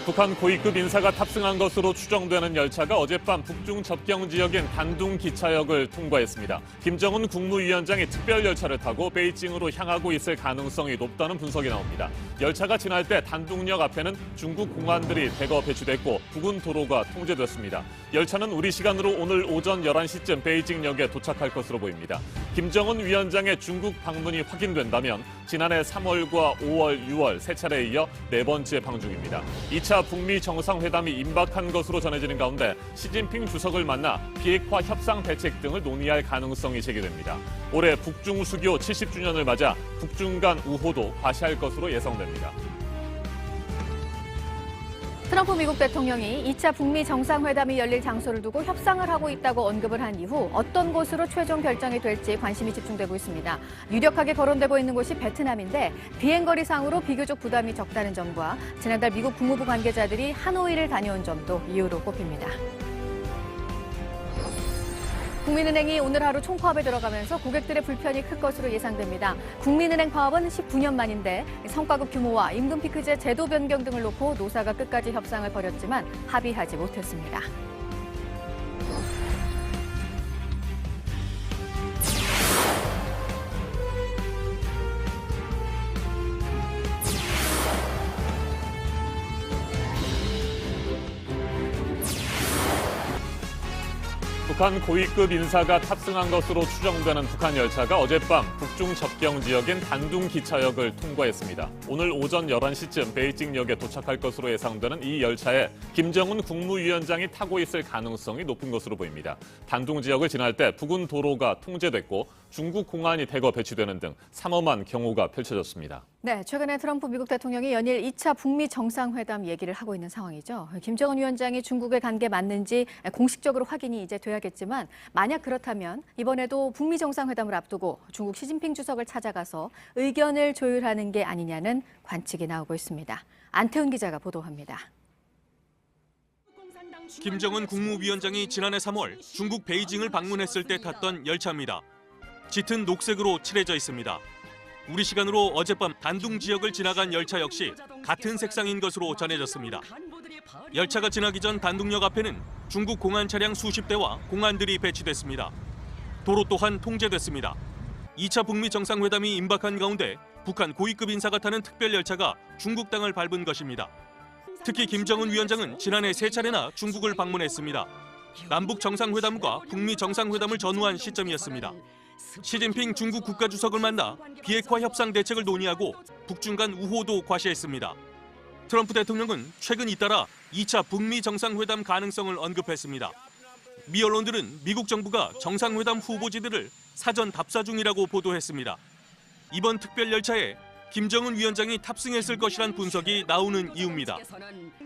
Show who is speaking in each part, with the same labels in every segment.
Speaker 1: 북한 고위급 인사가 탑승한 것으로 추정되는 열차가 어젯밤 북중 접경 지역인 단둥 기차역을 통과했습니다. 김정은 국무위원장이 특별 열차를 타고 베이징으로 향하고 있을 가능성이 높다는 분석이 나옵니다. 열차가 지날 때 단둥역 앞에는 중국 공안들이 대거 배치됐고 부근 도로가 통제됐습니다. 열차는 우리 시간으로 오늘 오전 11시쯤 베이징역에 도착할 것으로 보입니다. 김정은 위원장의 중국 방문이 확인된다면 지난해 3월과 5월, 6월 세 차례에 이어 네 번째 방중입니다. 2차 북미 정상회담이 임박한 것으로 전해지는 가운데 시진핑 주석을 만나 비핵화 협상 대책 등을 논의할 가능성이 제기됩니다. 올해 북중 수교 70주년을 맞아 북중 간 우호도 과시할 것으로 예상됩니다.
Speaker 2: 트럼프 미국 대통령이 2차 북미 정상회담이 열릴 장소를 두고 협상을 하고 있다고 언급을 한 이후 어떤 곳으로 최종 결정이 될지 관심이 집중되고 있습니다. 유력하게 거론되고 있는 곳이 베트남인데 비행거리상으로 비교적 부담이 적다는 점과 지난달 미국 국무부 관계자들이 하노이를 다녀온 점도 이유로 꼽힙니다. 국민은행이 오늘 하루 총파업에 들어가면서 고객들의 불편이 클 것으로 예상됩니다. 국민은행 파업은 19년 만인데 성과급 규모와 임금 피크제 제도 변경 등을 놓고 노사가 끝까지 협상을 벌였지만 합의하지 못했습니다.
Speaker 1: 북한 고위급 인사가 탑승한 것으로 추정되는 북한 열차가 어젯밤 북중 접경 지역인 단둥 기차역을 통과했습니다. 오늘 오전 11시쯤 베이징역에 도착할 것으로 예상되는 이 열차에 김정은 국무위원장이 타고 있을 가능성이 높은 것으로 보입니다. 단둥 지역을 지날 때 부근 도로가 통제됐고 중국 공안이 대거 배치되는 등 삼엄한 경호가 펼쳐졌습니다.
Speaker 2: 네, 최근에 트럼프 미국 대통령이 연일 2차 북미 정상회담 얘기를 하고 있는 상황이죠. 김정은 위원장이 중국에 간 게 맞는지 공식적으로 확인이 이제 돼야겠지만 만약 그렇다면 이번에도 북미 정상회담을 앞두고 중국 시진핑 주석을 찾아가서 의견을 조율하는 게 아니냐는 관측이 나오고 있습니다. 안태훈 기자가 보도합니다.
Speaker 3: 김정은 국무위원장이 지난해 3월 중국 베이징을 방문했을 때 탔던 열차입니다. 짙은 녹색으로 칠해져 있습니다. 우리 시간으로 어젯밤 단둥 지역을 지나간 열차 역시 같은 색상인 것으로 전해졌습니다. 열차가 지나기 전 단둥역 앞에는 중국 공안 차량 수십 대와 공안들이 배치됐습니다. 도로 또한 통제됐습니다. 2차 북미 정상회담이 임박한 가운데 북한 고위급 인사가 타는 특별 열차가 중국 땅을 밟은 것입니다. 특히 김정은 위원장은 지난해 세 차례나 중국을 방문했습니다. 남북 정상회담과 북미 정상회담을 전후한 시점이었습니다. 시진핑 중국 국가주석을 만나 비핵화 협상 대책을 논의하고 북중 간 우호도 과시했습니다. 트럼프 대통령은 최근 잇따라 2차 북미 정상회담 가능성을 언급했습니다. 미 언론들은 미국 정부가 정상회담 후보지들을 사전 답사 중이라고 보도했습니다. 이번 특별 열차에 김정은 위원장이 탑승했을 것이란 분석이 나오는 이유입니다.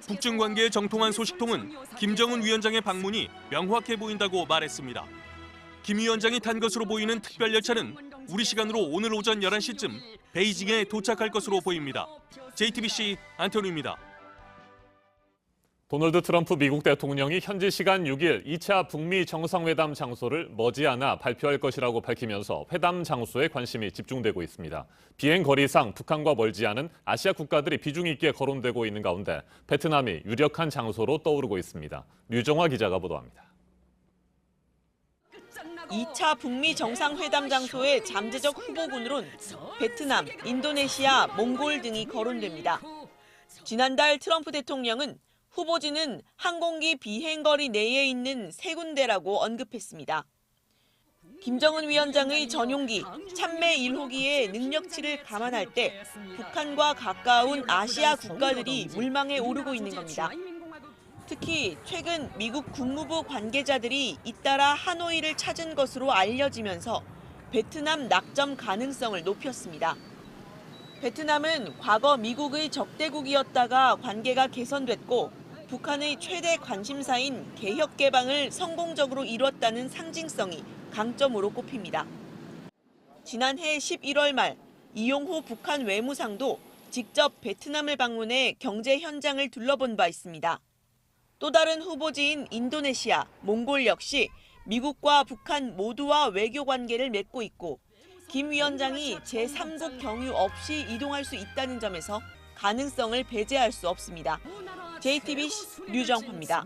Speaker 3: 북중 관계의 정통한 소식통은 김정은 위원장의 방문이 명확해 보인다고 말했습니다. 김 위원장이 탄 것으로 보이는 특별 열차는 우리 시간으로 오늘 오전 11시쯤 베이징에 도착할 것으로 보입니다. JTBC 안태훈입니다.
Speaker 1: 도널드 트럼프 미국 대통령이 현지 시간 6일 2차 북미 정상회담 장소를 머지않아 발표할 것이라고 밝히면서 회담 장소에 관심이 집중되고 있습니다. 비행 거리상 북한과 멀지 않은 아시아 국가들이 비중 있게 거론되고 있는 가운데 베트남이 유력한 장소로 떠오르고 있습니다. 류정화 기자가 보도합니다.
Speaker 4: 2차 북미 정상회담 장소의 잠재적 후보군으론 베트남, 인도네시아, 몽골 등이 거론됩니다. 지난달 트럼프 대통령은 후보지는 항공기 비행거리 내에 있는 세 군데라고 언급했습니다. 김정은 위원장의 전용기, 참매 1호기의 능력치를 감안할 때 북한과 가까운 아시아 국가들이 물망에 오르고 있는 겁니다. 특히 최근 미국 국무부 관계자들이 잇따라 하노이를 찾은 것으로 알려지면서 베트남 낙점 가능성을 높였습니다. 베트남은 과거 미국의 적대국이었다가 관계가 개선됐고 북한의 최대 관심사인 개혁 개방을 성공적으로 이뤘다는 상징성이 강점으로 꼽힙니다. 지난해 11월 말 이용호 북한 외무상도 직접 베트남을 방문해 경제 현장을 둘러본 바 있습니다. 또 다른 후보지인 인도네시아, 몽골 역시 미국과 북한 모두와 외교 관계를 맺고 있고 김 위원장이 제3국 경유 없이 이동할 수 있다는 점에서 가능성을 배제할 수 없습니다. JTBC 류정화입니다.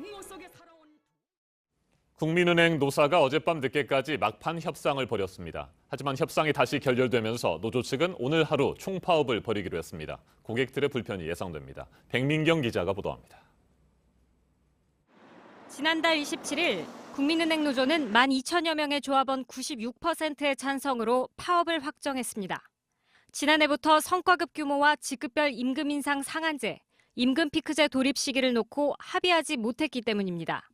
Speaker 1: 국민은행 노사가 어젯밤 늦게까지 막판 협상을 벌였습니다. 하지만 협상이 다시 결렬되면서 노조 측은 오늘 하루 총파업을 벌이기로 했습니다. 고객들의 불편이 예상됩니다. 백민경 기자가 보도합니다.
Speaker 5: 지난달 27일 국민은행 노조는 12,000여 명의 조합원 96%의 찬성으로 파업을 확정했습니다. 지난해부터 성과급 규모와 직급별 임금 인상 상한제, 임금 피크제 도입 시기를 놓고 합의하지 못했기 때문입니다.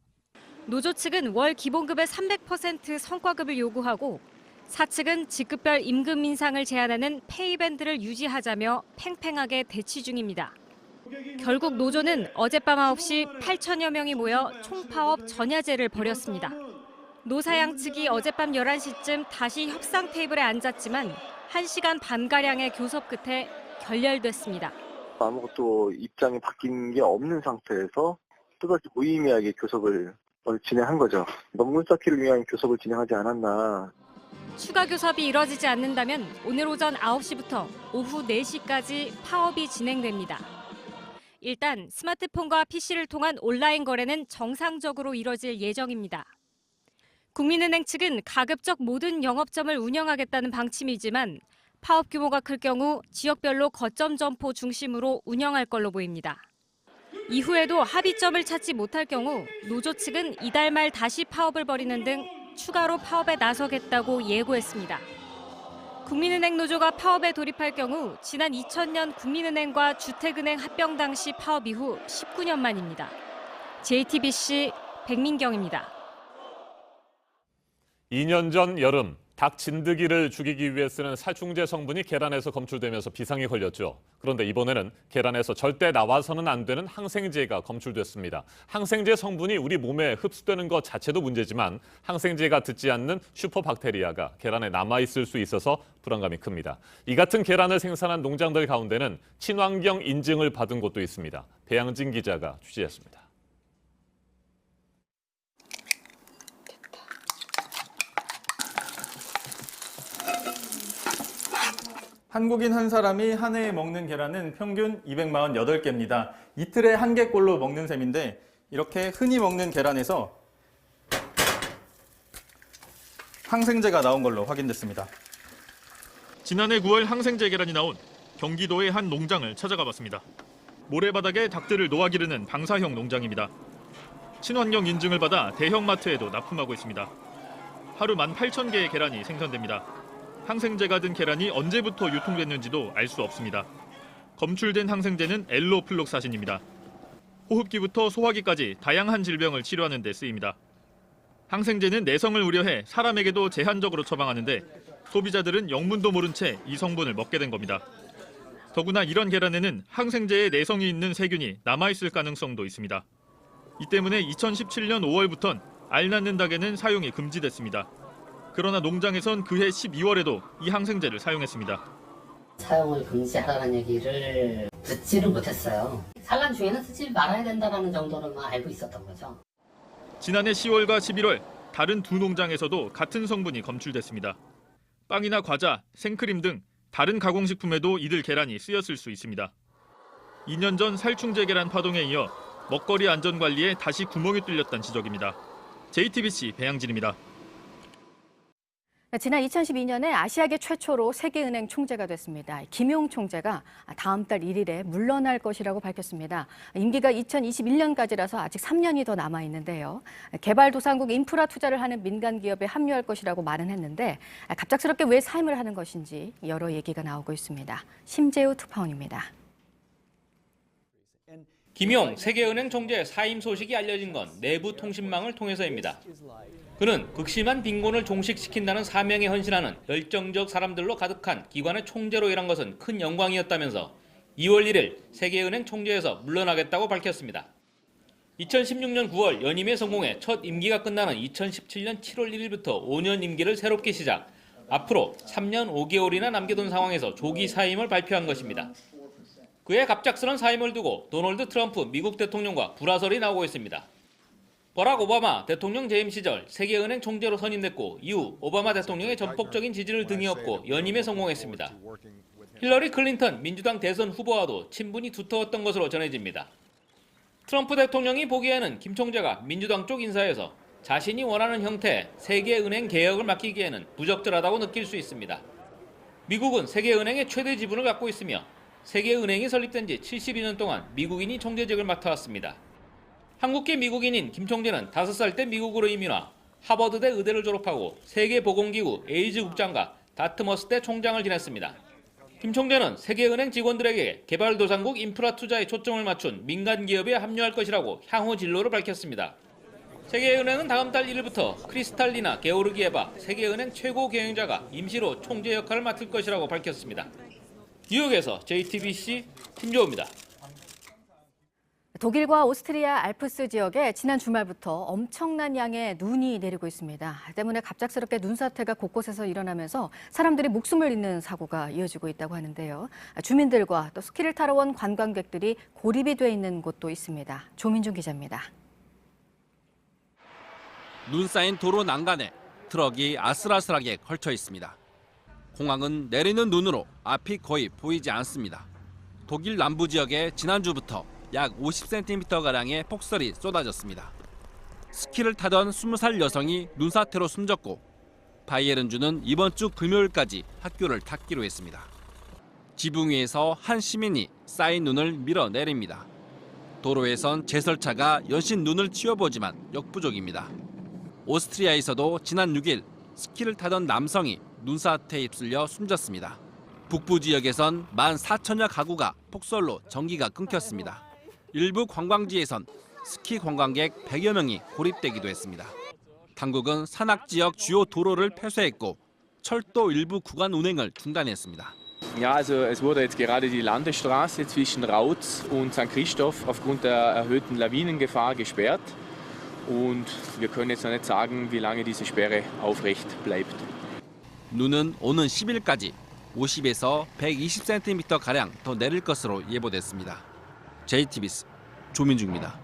Speaker 5: 노조 측은 월 기본급의 300% 성과급을 요구하고 사측은 직급별 임금 인상을 제한하는 페이밴드를 유지하자며 팽팽하게 대치 중입니다. 결국 노조는 어젯밤 9시 8,000여 명이 모여 총파업 전야제를 벌였습니다. 노사 양측이 어젯밤 11시쯤 다시 협상 테이블에 앉았지만 1시간 반가량의 교섭 끝에 결렬됐습니다.
Speaker 6: 아무것도 입장이 바뀐 게 없는 상태에서 또다시 무의미하게 교섭을 진행한 거죠. 논문 쌓기를 위한 교섭을 진행하지 않았나.
Speaker 5: 추가 교섭이 이뤄지지 않는다면 오늘 오전 9시부터 오후 4시까지 파업이 진행됩니다. 일단 스마트폰과 PC를 통한 온라인 거래는 정상적으로 이뤄질 예정입니다. 국민은행 측은 가급적 모든 영업점을 운영하겠다는 방침이지만 파업 규모가 클 경우 지역별로 거점 점포 중심으로 운영할 걸로 보입니다. 이후에도 합의점을 찾지 못할 경우 노조 측은 이달 말 다시 파업을 벌이는 등 추가로 파업에 나서겠다고 예고했습니다. 국민은행 노조가 파업에 돌입할 경우 지난 2000년 국민은행과 주택은행 합병 당시 파업 이후 19년 만입니다. JTBC 백민경입니다.
Speaker 1: 2년 전 여름 닭 진드기를 죽이기 위해 쓰는 살충제 성분이 계란에서 검출되면서 비상이 걸렸죠. 그런데 이번에는 계란에서 절대 나와서는 안 되는 항생제가 검출됐습니다. 항생제 성분이 우리 몸에 흡수되는 것 자체도 문제지만 항생제가 듣지 않는 슈퍼박테리아가 계란에 남아있을 수 있어서 불안감이 큽니다. 이 같은 계란을 생산한 농장들 가운데는 친환경 인증을 받은 곳도 있습니다. 배양진 기자가 취재했습니다.
Speaker 7: 한국인 한 사람이 한 해에 먹는 계란은 평균 248개입니다. 이틀에 한 개꼴로 먹는 셈인데 이렇게 흔히 먹는 계란에서 항생제가 나온 걸로 확인됐습니다.
Speaker 3: 지난해 9월 항생제 계란이 나온 경기도의 한 농장을 찾아가 봤습니다. 모래바닥에 닭들을 놓아 기르는 방사형 농장입니다. 친환경 인증을 받아 대형 마트에도 납품하고 있습니다. 하루 18,000개의 계란이 생산됩니다. 항생제가 든 계란이 언제부터 유통됐는지도 알 수 없습니다. 검출된 항생제는 엘로플록사신입니다. 호흡기부터 소화기까지 다양한 질병을 치료하는 데 쓰입니다. 항생제는 내성을 우려해 사람에게도 제한적으로 처방하는데 소비자들은 영문도 모른 채 이 성분을 먹게 된 겁니다. 더구나 이런 계란에는 항생제에 내성이 있는 세균이 남아있을 가능성도 있습니다. 이 때문에 2017년 5월부턴 알 낳는 닭에는 사용이 금지됐습니다. 그러나 농장에선 그해 12월에도 이 항생제를 사용했습니다.
Speaker 8: 사용을 금지하라는 얘기를 듣지를 못했어요. 산란 중에는 쓰지 말아야 된다는 정도로만 알고 있었던 거죠.
Speaker 3: 지난해 10월과 11월 다른 두 농장에서도 같은 성분이 검출됐습니다. 빵이나 과자, 생크림 등 다른 가공식품에도 이들 계란이 쓰였을 수 있습니다. 2년 전 살충제 계란 파동에 이어 먹거리 안전관리에 다시 구멍이 뚫렸다는 지적입니다. JTBC 배양진입니다.
Speaker 2: 지난 2012년에 아시아계 최초로 세계은행 총재가 됐습니다. 김용 총재가 다음 달 1일에 물러날 것이라고 밝혔습니다. 임기가 2021년까지라서 아직 3년이 더 남아 있는데요. 개발도상국 인프라 투자를 하는 민간 기업에 합류할 것이라고 말은 했는데 갑작스럽게 왜 사임을 하는 것인지 여러 얘기가 나오고 있습니다. 심재우 특파원입니다.
Speaker 9: 김용 세계은행 총재 사임 소식이 알려진 건 내부 통신망을 통해서입니다. 그는 극심한 빈곤을 종식시킨다는 사명에 헌신하는 열정적 사람들로 가득한 기관의 총재로 일한 것은 큰 영광이었다면서 2월 1일 세계은행 총재에서 물러나겠다고 밝혔습니다. 2016년 9월 연임에 성공해 첫 임기가 끝나는 2017년 7월 1일부터 5년 임기를 새롭게 시작, 앞으로 3년 5개월이나 남겨둔 상황에서 조기 사임을 발표한 것입니다. 그의 갑작스런 사임을 두고 도널드 트럼프 미국 대통령과 불화설이 나오고 있습니다. 버락 오바마 대통령 재임 시절 세계은행 총재로 선임됐고 이후 오바마 대통령의 전폭적인 지지를 등에 업고 연임에 성공했습니다. 힐러리 클린턴 민주당 대선 후보와도 친분이 두터웠던 것으로 전해집니다. 트럼프 대통령이 보기에는 김 총재가 민주당 쪽 인사에서 자신이 원하는 형태의 세계은행 개혁을 맡기기에는 부적절하다고 느낄 수 있습니다. 미국은 세계은행의 최대 지분을 갖고 있으며 세계은행이 설립된 지 72년 동안 미국인이 총재직을 맡아왔습니다. 한국계 미국인인 김 총재는 5살 때 미국으로 이민와 하버드대 의대를 졸업하고 세계보건기구 에이즈 국장과 다트머스대 총장을 지냈습니다. 김 총재는 세계은행 직원들에게 개발도상국 인프라 투자에 초점을 맞춘 민간 기업에 합류할 것이라고 향후 진로를 밝혔습니다. 세계은행은 다음 달 1일부터 크리스탈리나 게오르기에바 세계은행 최고 경영자가 임시로 총재 역할을 맡을 것이라고 밝혔습니다. 뉴욕에서 JTBC 김조호입니다.
Speaker 2: 독일과 오스트리아 알프스 지역에 지난 주말부터 엄청난 양의 눈이 내리고 있습니다. 때문에 갑작스럽게 눈사태가 곳곳에서 일어나면서 사람들이 목숨을 잃는 사고가 이어지고 있다고 하는데요. 주민들과 또 스키를 타러 온 관광객들이 고립이 돼 있는 곳도 있습니다. 조민준 기자입니다.
Speaker 10: 눈 쌓인 도로 난간에 트럭이 아슬아슬하게 걸쳐 있습니다. 공항은 내리는 눈으로 앞이 거의 보이지 않습니다. 독일 남부 지역에 지난주부터 약 50cm가량의 폭설이 쏟아졌습니다. 스키를 타던 20살 여성이 눈사태로 숨졌고 바이에른주는 이번 주 금요일까지 학교를 닫기로 했습니다. 지붕 위에서 한 시민이 쌓인 눈을 밀어내립니다. 도로에선 제설차가 연신 눈을 치워보지만 역부족입니다. 오스트리아에서도 지난 6일 스키를 타던 남성이 눈사태에 휩쓸려 숨졌습니다. 북부 지역에선 14,000여 가구가 폭설로 전기가 끊겼습니다. 일부 관광지에선 스키 관광객 100여 명이 고립되기도 했습니다. 당국은 산악 지역 주요 도로를 폐쇄했고 철도 일부 구간 운행을 중단했습니다.
Speaker 11: Ja, also es wurde jetzt gerade die Landesstraße zwischen Rautz und St. Christoph aufgrund der erhöhten Lawinengefahr gesperrt. Und wir können jetzt noch nicht sagen, wie lange diese Sperre aufrecht bleibt.
Speaker 10: 눈은 오는 10일까지 50에서 120cm가량 더 내릴 것으로 예보됐습니다. JTBC 조민주입니다.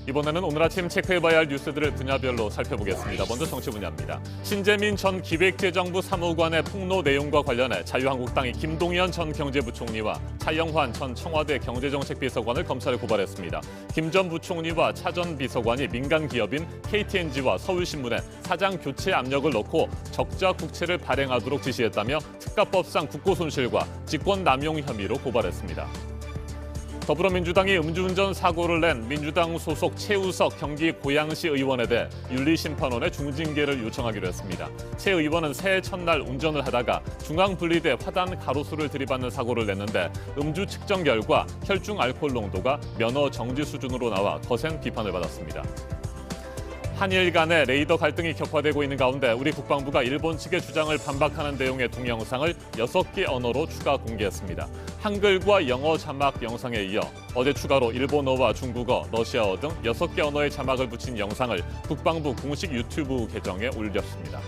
Speaker 1: 이번에는 오늘 아침 체크해봐야 할 뉴스들을 분야별로 살펴보겠습니다. 먼저 정치 분야입니다. 신재민 전 기획재정부 사무관의 폭로 내용과 관련해 자유한국당이 김동연 전 경제부총리와 차영환 전 청와대 경제정책비서관을 검찰에 고발했습니다. 김 전 부총리와 차 전 비서관이 민간 기업인 KTNG와 서울신문에 사장 교체 압력을 넣고 적자 국채를 발행하도록 지시했다며 특가법상 국고손실과 직권남용 혐의로 고발했습니다. 더불어민주당이 음주운전 사고를 낸 민주당 소속 최우석 경기 고양시 의원에 대해 윤리심판원에 중징계를 요청하기로 했습니다. 최 의원은 새해 첫날 운전을 하다가 중앙분리대 화단 가로수를 들이받는 사고를 냈는데 음주 측정 결과 혈중 알코올 농도가 면허 정지 수준으로 나와 거센 비판을 받았습니다. 한일 간의 레이더 갈등이 격화되고 있는 가운데 우리 국방부가 일본 측의 주장을 반박하는 내용의 동영상을 6개 언어로 추가 공개했습니다. 한글과 영어 자막 영상에 이어 어제 추가로 일본어와 중국어, 러시아어 등 6개 언어의 자막을 붙인 영상을 국방부 공식 유튜브 계정에 올렸습니다.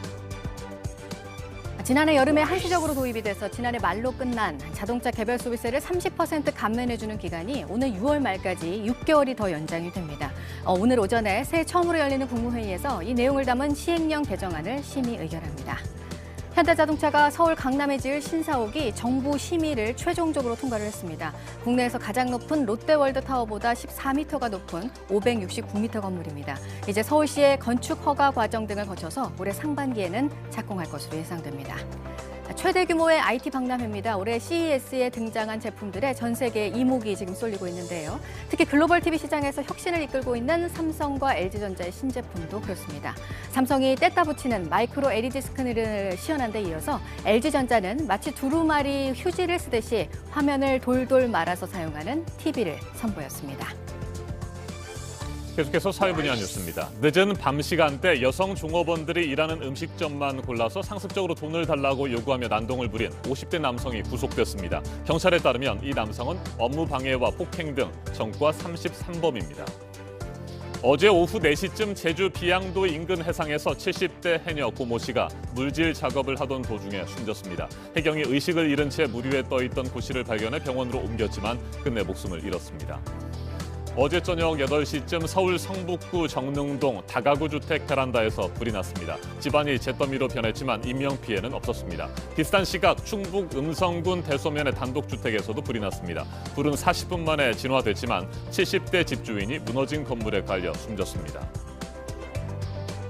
Speaker 2: 지난해 여름에 한시적으로 도입이 돼서 지난해 말로 끝난 자동차 개별 소비세를 30% 감면해주는 기간이 오늘 6월 말까지 6개월이 더 연장이 됩니다. 오늘 오전에 새해 처음으로 열리는 국무회의에서 이 내용을 담은 시행령 개정안을 심의 의결합니다. 현대자동차가 서울 강남에 지을 신사옥이 정부 심의를 최종적으로 통과를 했습니다. 국내에서 가장 높은 롯데월드타워보다 14m가 높은 569m 건물입니다. 이제 서울시의 건축 허가 과정 등을 거쳐서 올해 상반기에는 착공할 것으로 예상됩니다. 최대 규모의 IT 박람회입니다. 올해 CES에 등장한 제품들의 전 세계 이목이 지금 쏠리고 있는데요. 특히 글로벌 TV 시장에서 혁신을 이끌고 있는 삼성과 LG전자의 신제품도 그렇습니다. 삼성이 뗐다 붙이는 마이크로 LED 스크린을 시연한 데 이어서 LG전자는 마치 두루마리 휴지를 쓰듯이 화면을 돌돌 말아서 사용하는 TV를 선보였습니다.
Speaker 1: 계속해서 사회 분야 뉴스입니다. 늦은 밤 시간대 여성 종업원들이 일하는 음식점만 골라서 상습적으로 돈을 달라고 요구하며 난동을 부린 50대 남성이 구속됐습니다. 경찰에 따르면 이 남성은 업무 방해와 폭행 등 전과 33범입니다. 어제 오후 4시쯤 제주 비양도 인근 해상에서 70대 해녀 고모 씨가 물질 작업을 하던 도중에 숨졌습니다. 해경이 의식을 잃은 채 물 위에 떠 있던 고 씨를 발견해 병원으로 옮겼지만 끝내 목숨을 잃었습니다. 어제 저녁 8시쯤 서울 성북구 정릉동 다가구 주택 베란다에서 불이 났습니다. 집안이 잿더미로 변했지만 인명피해는 없었습니다. 비슷한 시각 충북 음성군 대소면의 단독주택에서도 불이 났습니다. 불은 40분 만에 진화됐지만 70대 집주인이 무너진 건물에 갈려 숨졌습니다.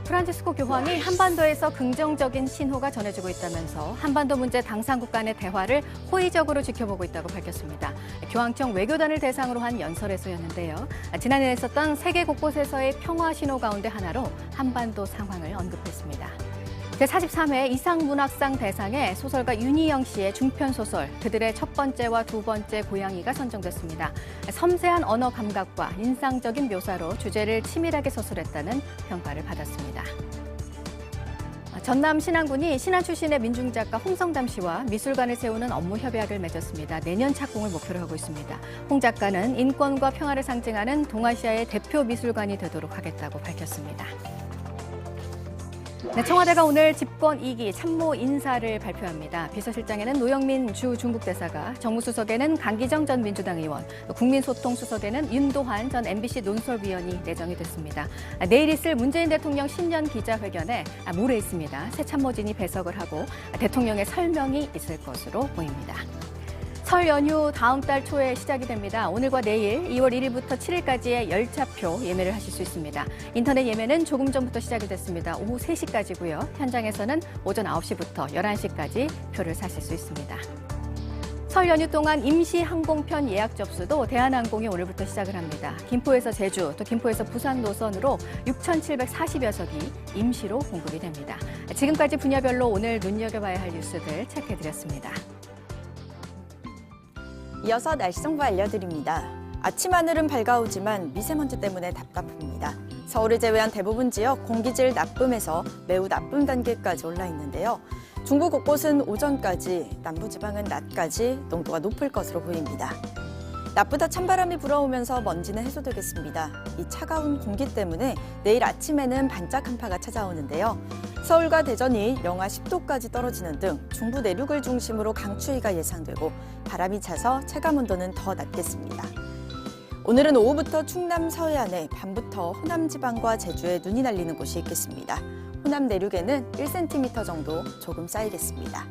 Speaker 2: 프란치스코 교황이 한반도에서 긍정적인 신호가 전해지고 있다면서 한반도 문제 당사국 간의 대화를 호의적으로 지켜보고 있다고 밝혔습니다. 교황청 외교단을 대상으로 한 연설에서였는데요. 지난해 있었던 세계 곳곳에서의 평화 신호 가운데 하나로 한반도 상황을 언급했습니다. 제43회 이상문학상 대상에 소설가 윤희영 씨의 중편 소설 그들의 첫 번째와 두 번째 고양이가 선정됐습니다. 섬세한 언어 감각과 인상적인 묘사로 주제를 치밀하게 서술했다는 평가를 받았습니다. 전남 신안군이 신안 출신의 민중작가 홍성담 씨와 미술관을 세우는 업무 협약을 맺었습니다. 내년 착공을 목표로 하고 있습니다. 홍 작가는 인권과 평화를 상징하는 동아시아의 대표 미술관이 되도록 하겠다고 밝혔습니다. 네, 청와대가 오늘 집권 2기 참모 인사를 발표합니다. 비서실장에는 노영민 주 중국 대사가, 정무수석에는 강기정 전 민주당 의원, 국민소통수석에는 윤도환 전 MBC 논설위원이 내정이 됐습니다. 내일 있을 문재인 대통령 신년 기자회견에 모레 있습니다. 새 참모진이 배석을 하고 대통령의 설명이 있을 것으로 보입니다. 설 연휴 다음 달 초에 시작이 됩니다. 오늘과 내일 2월 1일부터 7일까지의 열차표 예매를 하실 수 있습니다. 인터넷 예매는 조금 전부터 시작이 됐습니다. 오후 3시까지고요. 현장에서는 오전 9시부터 11시까지 표를 사실 수 있습니다. 설 연휴 동안 임시 항공편 예약 접수도 대한항공이 오늘부터 시작을 합니다. 김포에서 제주, 또 김포에서 부산 노선으로 6,740여 석이 임시로 공급이 됩니다. 지금까지 분야별로 오늘 눈여겨봐야 할 뉴스들 체크해드렸습니다.
Speaker 12: 이어서 날씨 정보 알려드립니다. 아침 하늘은 밝아오지만 미세먼지 때문에 답답합니다. 서울을 제외한 대부분 지역 공기질 나쁨에서 매우 나쁨 단계까지 올라 있는데요. 중부 곳곳은 오전까지, 남부지방은 낮까지 농도가 높을 것으로 보입니다. 낮보다 찬바람이 불어오면서 먼지는 해소되겠습니다. 이 차가운 공기 때문에 내일 아침에는 반짝 한파가 찾아오는데요. 서울과 대전이 영하 10도까지 떨어지는 등 중부 내륙을 중심으로 강추위가 예상되고 바람이 차서 체감온도는 더 낮겠습니다. 오늘은 오후부터 충남 서해안에, 밤부터 호남 지방과 제주에 눈이 날리는 곳이 있겠습니다. 호남 내륙에는 1cm 정도 조금 쌓이겠습니다.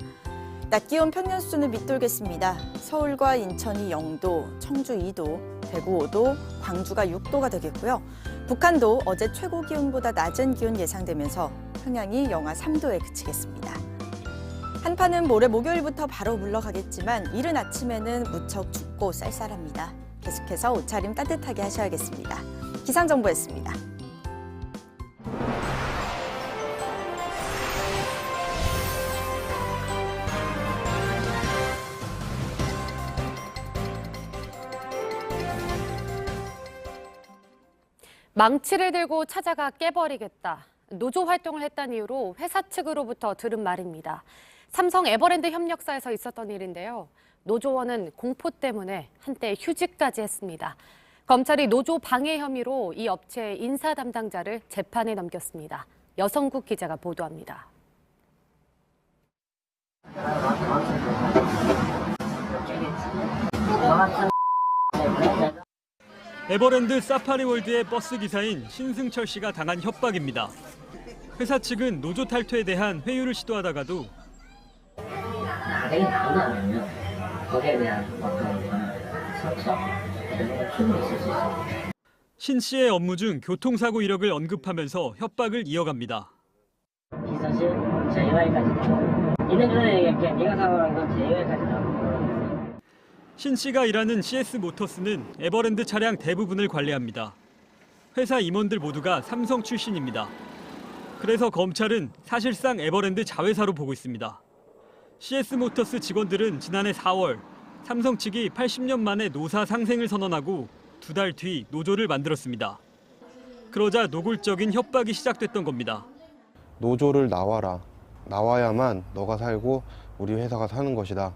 Speaker 12: 낮 기온 평년 수준을 밑돌겠습니다. 서울과 인천이 0도, 청주 2도, 대구 5도, 광주가 6도가 되겠고요. 북한도 어제 최고 기온보다 낮은 기온 예상되면서 평양이 영하 3도에 그치겠습니다. 한파는 모레 목요일부터 바로 물러가겠지만 이른 아침에는 무척 춥고 쌀쌀합니다. 계속해서 옷차림 따뜻하게 하셔야겠습니다. 기상정보였습니다.
Speaker 13: 망치를 들고 찾아가 깨버리겠다. 노조 활동을 했다는 이유로 회사 측으로부터 들은 말입니다. 삼성 에버랜드 협력사에서 있었던 일인데요. 노조원은 공포 때문에 한때 휴직까지 했습니다. 검찰이 노조 방해 혐의로 이 업체의 인사 담당자를 재판에 넘겼습니다. 여성국 기자가 보도합니다.
Speaker 14: 에버랜드 사파리월드의 버스 기사인 신승철 씨가 당한 협박입니다. 회사 측은 노조 탈퇴에 대한 회유를 시도하다가도
Speaker 8: 나중에 나오면 거기에 대한 어떤 서처 이런 게 충분히 있을 수 있어요.
Speaker 14: 신 씨의 업무 중 교통사고 이력을 언급하면서 협박을 이어갑니다.
Speaker 8: 기사실 제2화까지 있는 그런 얘기할게. 네가 사고 난 건 제2화까지 나오고.
Speaker 14: 신 씨가 일하는 CS 모터스는 에버랜드 차량 대부분을 관리합니다. 회사 임원들 모두가 삼성 출신입니다. 그래서 검찰은 사실상 에버랜드 자회사로 보고 있습니다. CS 모터스 직원들은 지난해 4월 삼성 측이 80년 만에 노사 상생을 선언하고 2달 뒤 노조를 만들었습니다. 그러자 노골적인 협박이 시작됐던 겁니다.
Speaker 15: 노조를 나와라. 나와야만 너가 살고 우리 회사가 사는 것이다.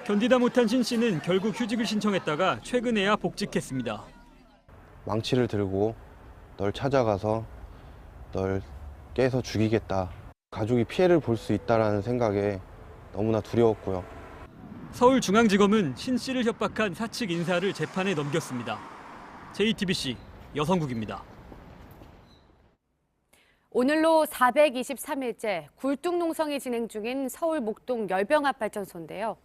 Speaker 14: 견디다 못한 신 씨는 결국 휴직을 신청했다가 최근에야 복직했습니다.
Speaker 15: 망치를 들고 널 찾아가서 널 깨서 죽이겠다. 가족이 피해를 볼 수 있다는 생각에 너무나 두려웠고요.
Speaker 14: 서울중앙지검은 신 씨를 협박한 사측 인사를 재판에 넘겼습니다. JTBC 여성국입니다.
Speaker 13: 오늘로 423일째 굴뚝농성이 진행 중인 서울 목동 열병합발전소인데요.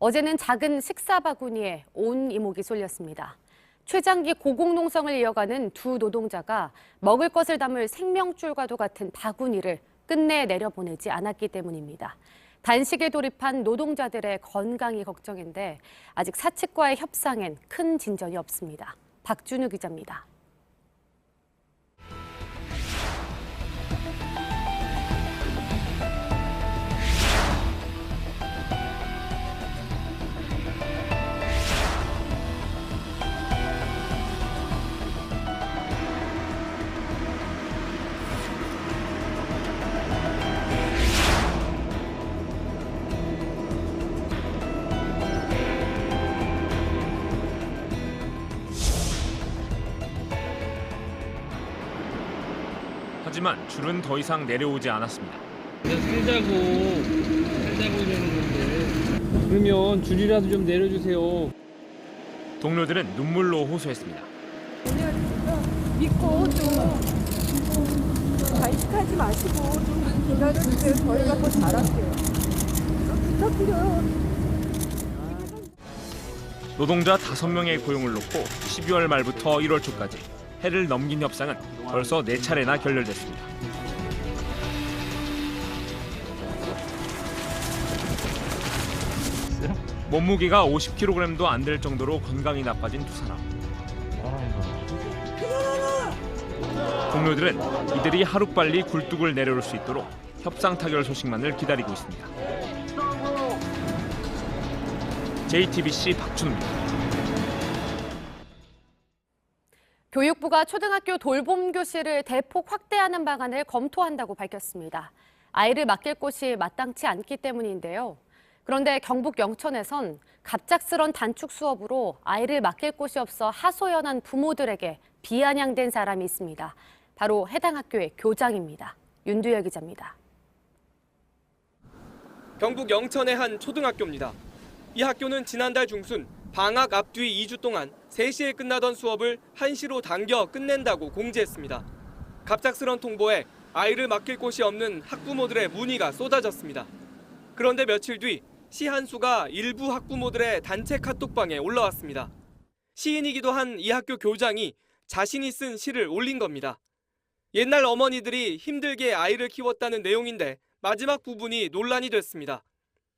Speaker 13: 어제는 작은 식사 바구니에 온 이목이 쏠렸습니다. 최장기 고공농성을 이어가는 두 노동자가 먹을 것을 담을 생명줄과도 같은 바구니를 끝내 내려보내지 않았기 때문입니다. 단식에 돌입한 노동자들의 건강이 걱정인데 아직 사측과의 협상엔 큰 진전이 없습니다. 박준우 기자입니다.
Speaker 1: 하지만 줄은 더 이상 내려오지 않았습니다.
Speaker 16: 살자고 이러는 건데 그러면 줄이라도 좀 내려주세요.
Speaker 1: 동료들은 눈물로 호소했습니다.
Speaker 17: 믿고 좀 단식하지 마시고 좀 기다려주세요. 저희가 더 잘할게요. 부탁드려요.
Speaker 1: 노동자 5명의 고용을 놓고 12월 말부터 1월 초까지 해를 넘긴 협상은 벌써 4차례나 결렬됐습니다. 몸무게가 50kg도 안 될 정도로 건강이 나빠진 두 사람. 동료들은 이들이 하루빨리 굴뚝을 내려올 수 있도록 협상 타결 소식만을 기다리고 있습니다. JTBC 박준우입니다.
Speaker 13: 교육부가 초등학교 돌봄 교실을 대폭 확대하는 방안을 검토한다고 밝혔습니다. 아이를 맡길 곳이 마땅치 않기 때문인데요. 그런데 경북 영천에선 갑작스런 단축 수업으로 아이를 맡길 곳이 없어 하소연한 부모들에게 비아냥된 사람이 있습니다. 바로 해당 학교의 교장입니다. 윤두열 기자입니다.
Speaker 18: 경북 영천의 한 초등학교입니다. 이 학교는 지난달 중순 방학 앞뒤 2주 동안 3시에 끝나던 수업을 1시로 당겨 끝낸다고 공지했습니다. 갑작스런 통보에 아이를 맡길 곳이 없는 학부모들의 문의가 쏟아졌습니다. 그런데 며칠 뒤 시 한 수가 일부 학부모들의 단체 카톡방에 올라왔습니다. 시인이기도 한 이 학교 교장이 자신이 쓴 시를 올린 겁니다. 옛날 어머니들이 힘들게 아이를 키웠다는 내용인데 마지막 부분이 논란이 됐습니다.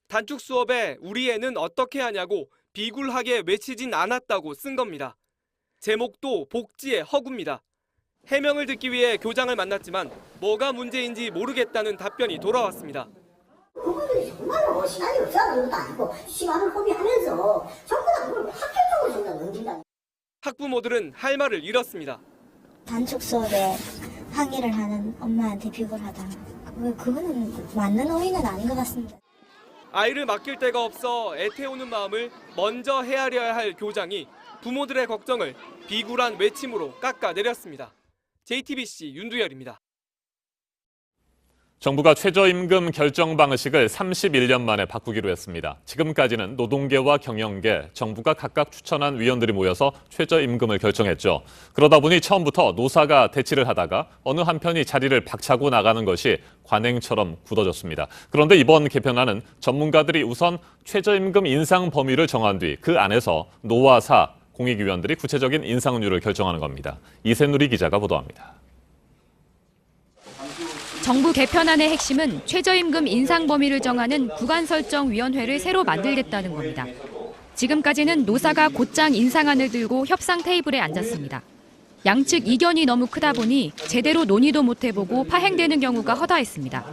Speaker 18: 단축 수업에 우리 애는 어떻게 하냐고 비굴하게 외치진 않았다고 쓴 겁니다. 제목도 복지의 허구입니다. 해명을 듣기 위해 교장을 만났지만 뭐가 문제인지 모르겠다는 답변이 돌아왔습니다.
Speaker 19: 그분들이 정말로 시간이 없어서 것도 아니고 시간을 허비하면서 전부 다 그걸 학교 쪽으로 전부 넘긴다.
Speaker 18: 학부모들은 할 말을 잃었습니다.
Speaker 20: 단축 수업에 항의를 하는 엄마한테 비굴하다. 그거는 맞는 어휘는 아닌 것 같습니다.
Speaker 18: 아이를 맡길 데가 없어 애태우는 마음을 먼저 헤아려야 할 교장이 부모들의 걱정을 비굴한 외침으로 깎아내렸습니다. JTBC 윤두열입니다.
Speaker 1: 정부가 최저임금 결정 방식을 31년 만에 바꾸기로 했습니다. 지금까지는 노동계와 경영계, 정부가 각각 추천한 위원들이 모여서 최저임금을 결정했죠. 그러다 보니 처음부터 노사가 대치를 하다가 어느 한편이 자리를 박차고 나가는 것이 관행처럼 굳어졌습니다. 그런데 이번 개편안은 전문가들이 우선 최저임금 인상 범위를 정한 뒤 그 안에서 노와 사, 공익위원들이 구체적인 인상률을 결정하는 겁니다. 이세누리 기자가 보도합니다.
Speaker 5: 정부 개편안의 핵심은 최저임금 인상 범위를 정하는 구간설정위원회를 새로 만들겠다는 겁니다. 지금까지는 노사가 곧장 인상안을 들고 협상 테이블에 앉았습니다. 양측 이견이 너무 크다 보니 제대로 논의도 못 해보고 파행되는 경우가 허다했습니다.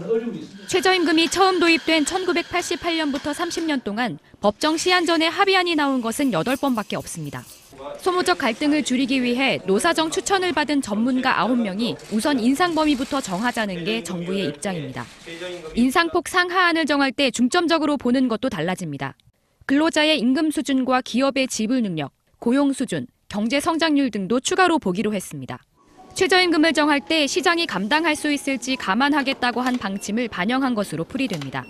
Speaker 5: 최저임금이 처음 도입된 1988년부터 30년 동안 법정 시한 전에 합의안이 나온 것은 8번밖에 없습니다. 소모적 갈등을 줄이기 위해 노사정 추천을 받은 전문가 9명이 우선 인상 범위부터 정하자는 게 정부의 입장입니다. 인상폭 상하안을 정할 때 중점적으로 보는 것도 달라집니다. 근로자의 임금 수준과 기업의 지불 능력, 고용 수준, 경제 성장률 등도 추가로 보기로 했습니다. 최저임금을 정할 때 시장이 감당할 수 있을지 감안하겠다고 한 방침을 반영한 것으로 풀이됩니다.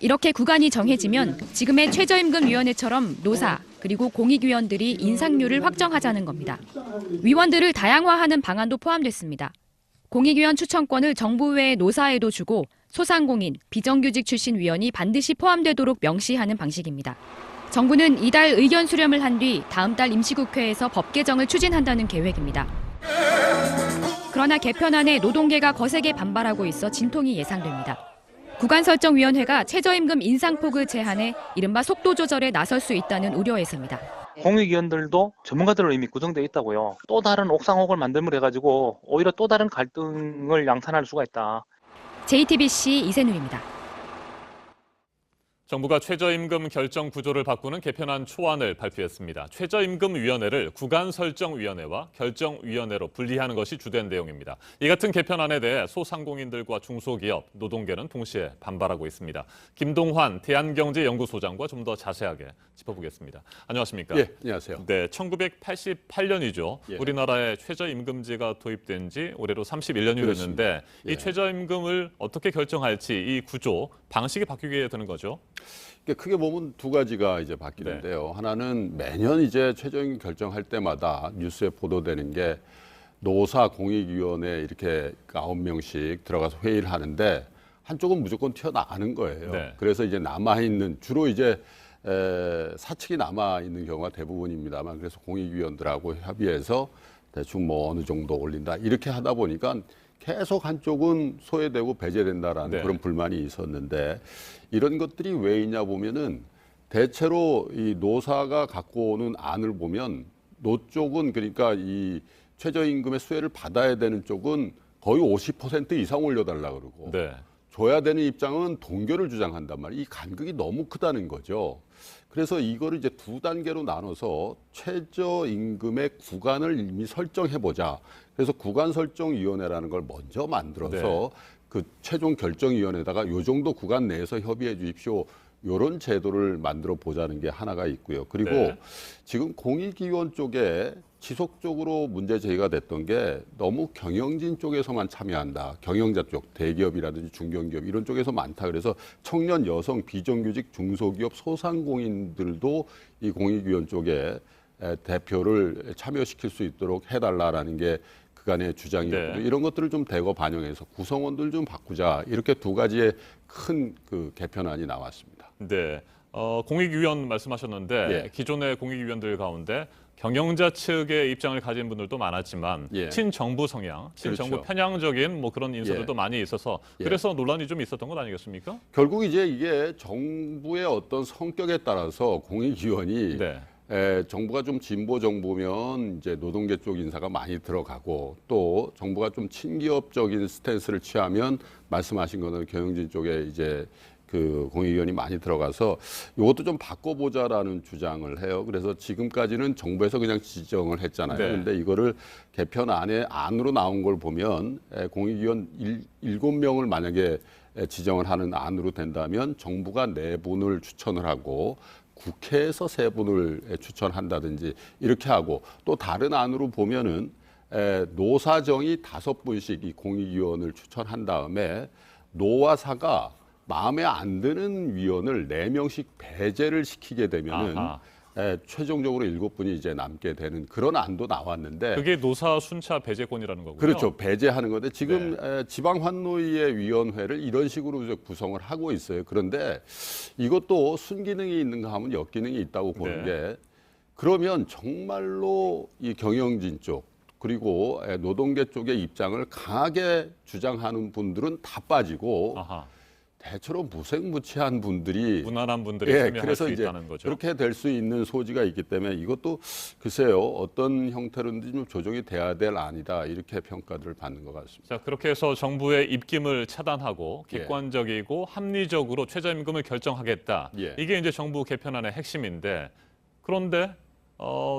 Speaker 21: 이렇게 구간이 정해지면 지금의 최저임금위원회처럼 노사 그리고 공익위원들이 인상률을 확정하자는 겁니다. 위원들을 다양화하는 방안도 포함됐습니다. 공익위원 추천권을 정부 외의 노사에도 주고 소상공인, 비정규직 출신 위원이 반드시 포함되도록 명시하는 방식입니다. 정부는 이달 의견 수렴을 한 뒤 다음 달 임시국회에서 법 개정을 추진한다는 계획입니다. 그러나 개편안에 노동계가 거세게 반발하고 있어 진통이 예상됩니다. 구간설정위원회가 최저임금 인상폭을 제한해 이른바 속도 조절에 나설 수 있다는 우려에서입니다.
Speaker 22: 공익위원들도 전문가들로 이미 구성되어 있다고요. 또 다른 옥상옥을 만들므로 해가지고 오히려 또 다른 갈등을 양산할 수가 있다.
Speaker 21: JTBC 이세누입니다.
Speaker 1: 정부가 최저임금 결정 구조를 바꾸는 개편안 초안을 발표했습니다. 최저임금위원회를 구간설정위원회와 결정위원회로 분리하는 것이 주된 내용입니다. 이 같은 개편안에 대해 소상공인들과 중소기업, 노동계는 동시에 반발하고 있습니다. 김동환 대한경제연구소장과 좀 더 자세하게 짚어보겠습니다. 안녕하십니까?
Speaker 23: 예, 안녕하세요.
Speaker 1: 네, 1988년이죠.
Speaker 23: 예.
Speaker 1: 우리나라에 최저임금제가 도입된 지 올해로 31년이 됐는데 이
Speaker 23: 예.
Speaker 1: 최저임금을 어떻게 결정할지 이 구조, 방식이 바뀌게 되는 거죠?
Speaker 23: 크게 보면 두 가지가 이제 바뀌는데요. 하나는 매년 이제 최저임금 결정할 때마다 뉴스에 보도되는 게 노사 공익위원회 이렇게 9명씩 들어가서 회의를 하는데 한쪽은 무조건 튀어나가는 거예요.
Speaker 1: 네.
Speaker 23: 그래서 이제 남아있는 주로 이제 사측이 남아있는 경우가 대부분입니다만 그래서 공익위원들하고 협의해서 대충 뭐 어느 정도 올린다 이렇게 하다 보니까 계속 한쪽은 소외되고 배제된다라는
Speaker 1: 네.
Speaker 23: 그런 불만이 있었는데 이런 것들이 왜 있냐 보면은 대체로 이 노사가 갖고 오는 안을 보면 노 쪽은 그러니까 이 최저임금의 수혜를 받아야 되는 쪽은 거의 50% 이상 올려달라 그러고
Speaker 1: 네.
Speaker 23: 줘야 되는 입장은 동결을 주장한단 말이에요. 이 간극이 너무 크다는 거죠. 그래서 이거를 이제 두 단계로 나눠서 최저임금의 구간을 이미 설정해보자. 그래서 구간설정위원회라는 걸 먼저 만들어서
Speaker 1: 네.
Speaker 23: 그 최종 결정위원회에다가 요 정도 구간 내에서 협의해 주십시오. 이런 제도를 만들어 보자는 게 하나가 있고요. 그리고
Speaker 1: 네.
Speaker 23: 지금 공익위원 쪽에 지속적으로 문제 제기가 됐던 게 너무 경영진 쪽에서만 참여한다. 경영자 쪽, 대기업이라든지 중견기업 이런 쪽에서 많다. 그래서 청년, 여성, 비정규직, 중소기업, 소상공인들도 이 공익위원 쪽에 대표를 참여시킬 수 있도록 해달라라는 게 그간의 주장이었거든요.
Speaker 1: 네.
Speaker 23: 이런 것들을 좀 대거 반영해서 구성원들 좀 바꾸자. 이렇게 두 가지의 큰 그 개편안이 나왔습니다.
Speaker 1: 네, 공익위원 말씀하셨는데
Speaker 23: 예.
Speaker 1: 기존의 공익위원들 가운데 경영자 측의 입장을 가진 분들도 많았지만
Speaker 23: 예.
Speaker 1: 친정부 성향, 친정부
Speaker 23: 그렇죠.
Speaker 1: 편향적인 뭐 그런 인사들도
Speaker 23: 예.
Speaker 1: 많이 있어서
Speaker 23: 예.
Speaker 1: 그래서 논란이 좀 있었던 것 아니겠습니까?
Speaker 23: 결국 이제 이게 정부의 어떤 성격에 따라서 공익위원이
Speaker 1: 네.
Speaker 23: 정부가 좀 진보 정부면 이제 노동계 쪽 인사가 많이 들어가고 또 정부가 좀 친기업적인 스탠스를 취하면 말씀하신 거는 경영진 쪽에 이제 그 공익위원이 많이 들어가서 이것도 좀 바꿔보자라는 주장을 해요. 그래서 지금까지는 정부에서 그냥 지정을 했잖아요.
Speaker 1: 네.
Speaker 23: 그런데 이거를 개편안에 안으로 나온 걸 보면 공익위원 7명을 만약에 지정을 하는 안으로 된다면 정부가 4분을 추천을 하고 국회에서 3분을 추천한다든지 이렇게 하고 또 다른 안으로 보면은 노사정이 5분씩 이 공익위원을 추천한 다음에 노와 사가 마음에 안 드는 위원을 4명씩 배제를 시키게 되면은
Speaker 1: 아하.
Speaker 23: 최종적으로 7분이 이제 남게 되는 그런 안도 나왔는데
Speaker 1: 그게 노사 순차 배제권이라는 거군요.
Speaker 23: 그렇죠. 배제하는 건데 지금 지방환노위의 위원회를 이런 식으로 이제 구성을 하고 있어요. 그런데 이것도 순기능이 있는가 하면 역기능이 있다고 보는 게 그러면 정말로 이 경영진 쪽 그리고 노동계 쪽의 입장을 강하게 주장하는 분들은 다 빠지고
Speaker 1: 아하.
Speaker 23: 대체로 무색무취한 분들이
Speaker 1: 무난한 분들이 참여할
Speaker 23: 그래서
Speaker 1: 수
Speaker 23: 이제
Speaker 1: 있다는 거죠.
Speaker 23: 그렇게 될 수 있는 소지가 있기 때문에 이것도 글쎄요 어떤 형태로든지 좀 조정이 돼야 될 안이다 이렇게 평가들을 받는 것 같습니다.
Speaker 1: 자, 그렇게 해서 정부의 입김을 차단하고
Speaker 23: 예.
Speaker 1: 객관적이고 합리적으로 최저임금을 결정하겠다.
Speaker 23: 예.
Speaker 1: 이게 이제 정부 개편안의 핵심인데 그런데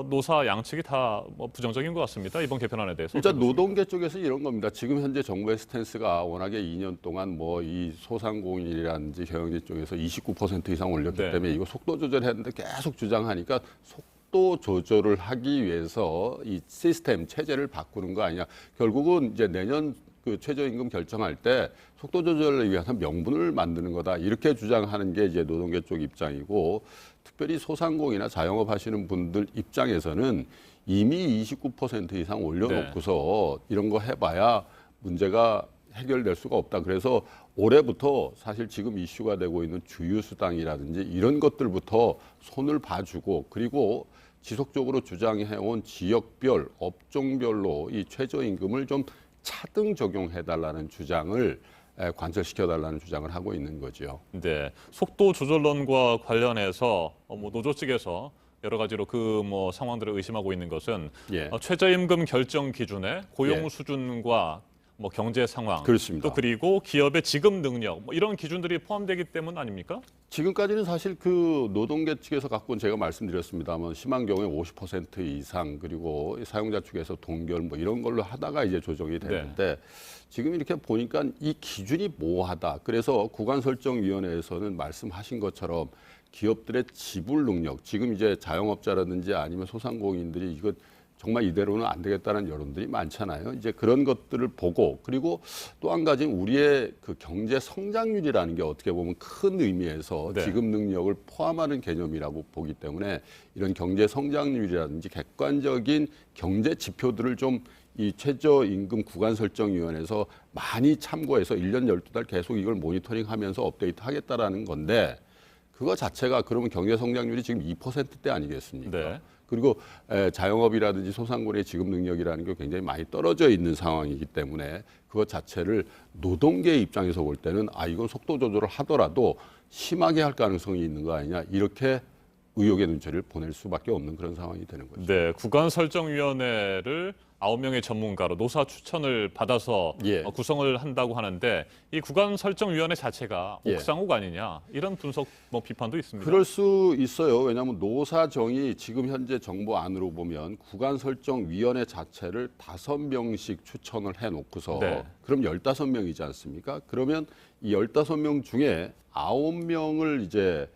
Speaker 1: 노사 양측이 다 뭐 부정적인 것 같습니다. 이번 개편안에 대해서.
Speaker 23: 진짜 노동계 쪽에서 이런 겁니다. 지금 현재 정부의 스탠스가 워낙에 2년 동안 뭐 이 소상공인이라든지 경영진 쪽에서 29% 이상 올렸기
Speaker 1: 네.
Speaker 23: 때문에 이거 속도 조절했는데 계속 주장하니까 속도 조절을 하기 위해서 이 시스템 체제를 바꾸는 거 아니냐. 결국은 이제 내년 그 최저임금 결정할 때 속도 조절을 위한 명분을 만드는 거다 이렇게 주장하는 게 이제 노동계 쪽 입장이고 특별히 소상공인이나 자영업 하시는 분들 입장에서는 이미 29% 이상 올려놓고서 이런 거 해봐야 문제가 해결될 수가 없다. 그래서 올해부터 사실 지금 이슈가 되고 있는 주휴수당이라든지 이런 것들부터 손을 봐주고 그리고 지속적으로 주장해온 지역별, 업종별로 이 최저임금을 좀 차등 적용해달라는 주장을 관철시켜달라는 주장을 하고 있는 거죠.
Speaker 1: 네, 속도 조절론과 관련해서 뭐 노조 측에서 여러 가지로 그 뭐 상황들을 의심하고 있는 것은 최저임금 결정 기준의 고용 수준과 뭐 경제 상황,
Speaker 23: 그렇습니다.
Speaker 1: 또 그리고 기업의 지급 능력 뭐 이런 기준들이 포함되기 때문 아닙니까?
Speaker 23: 지금까지는 사실 그 노동계 측에서 갖고 온 제가 말씀드렸습니다만 심한 경우에 50% 이상 그리고 사용자 측에서 동결 뭐 이런 걸로 하다가 이제 조정이 되는데 지금 이렇게 보니까 이 기준이 모호하다. 그래서 구간설정위원회에서는 말씀하신 것처럼 기업들의 지불 능력, 지금 이제 자영업자라든지 아니면 소상공인들이 이거 정말 이대로는 안 되겠다는 여론들이 많잖아요. 이제 그런 것들을 보고 그리고 또 한 가지는 우리의 그 경제 성장률이라는 게 어떻게 보면 큰 의미에서 지급 능력을 포함하는 개념이라고 보기 때문에 이런 경제 성장률이라든지 객관적인 경제 지표들을 좀 이 최저임금 구간설정위원회에서 많이 참고해서 1년 12달 계속 이걸 모니터링하면서 업데이트하겠다라는 건데 그거 자체가 그러면 경제 성장률이 지금 2%대 아니겠습니까? 그리고 자영업이라든지 소상공인의 지급 능력이라는 게 굉장히 많이 떨어져 있는 상황이기 때문에 그것 자체를 노동계의 입장에서 볼 때는 아 이건 속도 조절을 하더라도 심하게 할 가능성이 있는 거 아니냐 이렇게 의혹의 눈초리를 보낼 수밖에 없는 그런 상황이 되는 거죠.
Speaker 1: 네, 구간설정위원회를 9명의 전문가로 노사 추천을 받아서 구성을 한다고 하는데 이 구간설정위원회 자체가 옥상옥 아니냐 이런 분석 뭐 비판도 있습니다.
Speaker 23: 그럴 수 있어요. 왜냐하면 노사정이 지금 현재 정부 안으로 보면 구간설정위원회 자체를 5명씩 추천을 해놓고서 그럼 15명이지 않습니까? 그러면 이 15명 중에 9명을 이제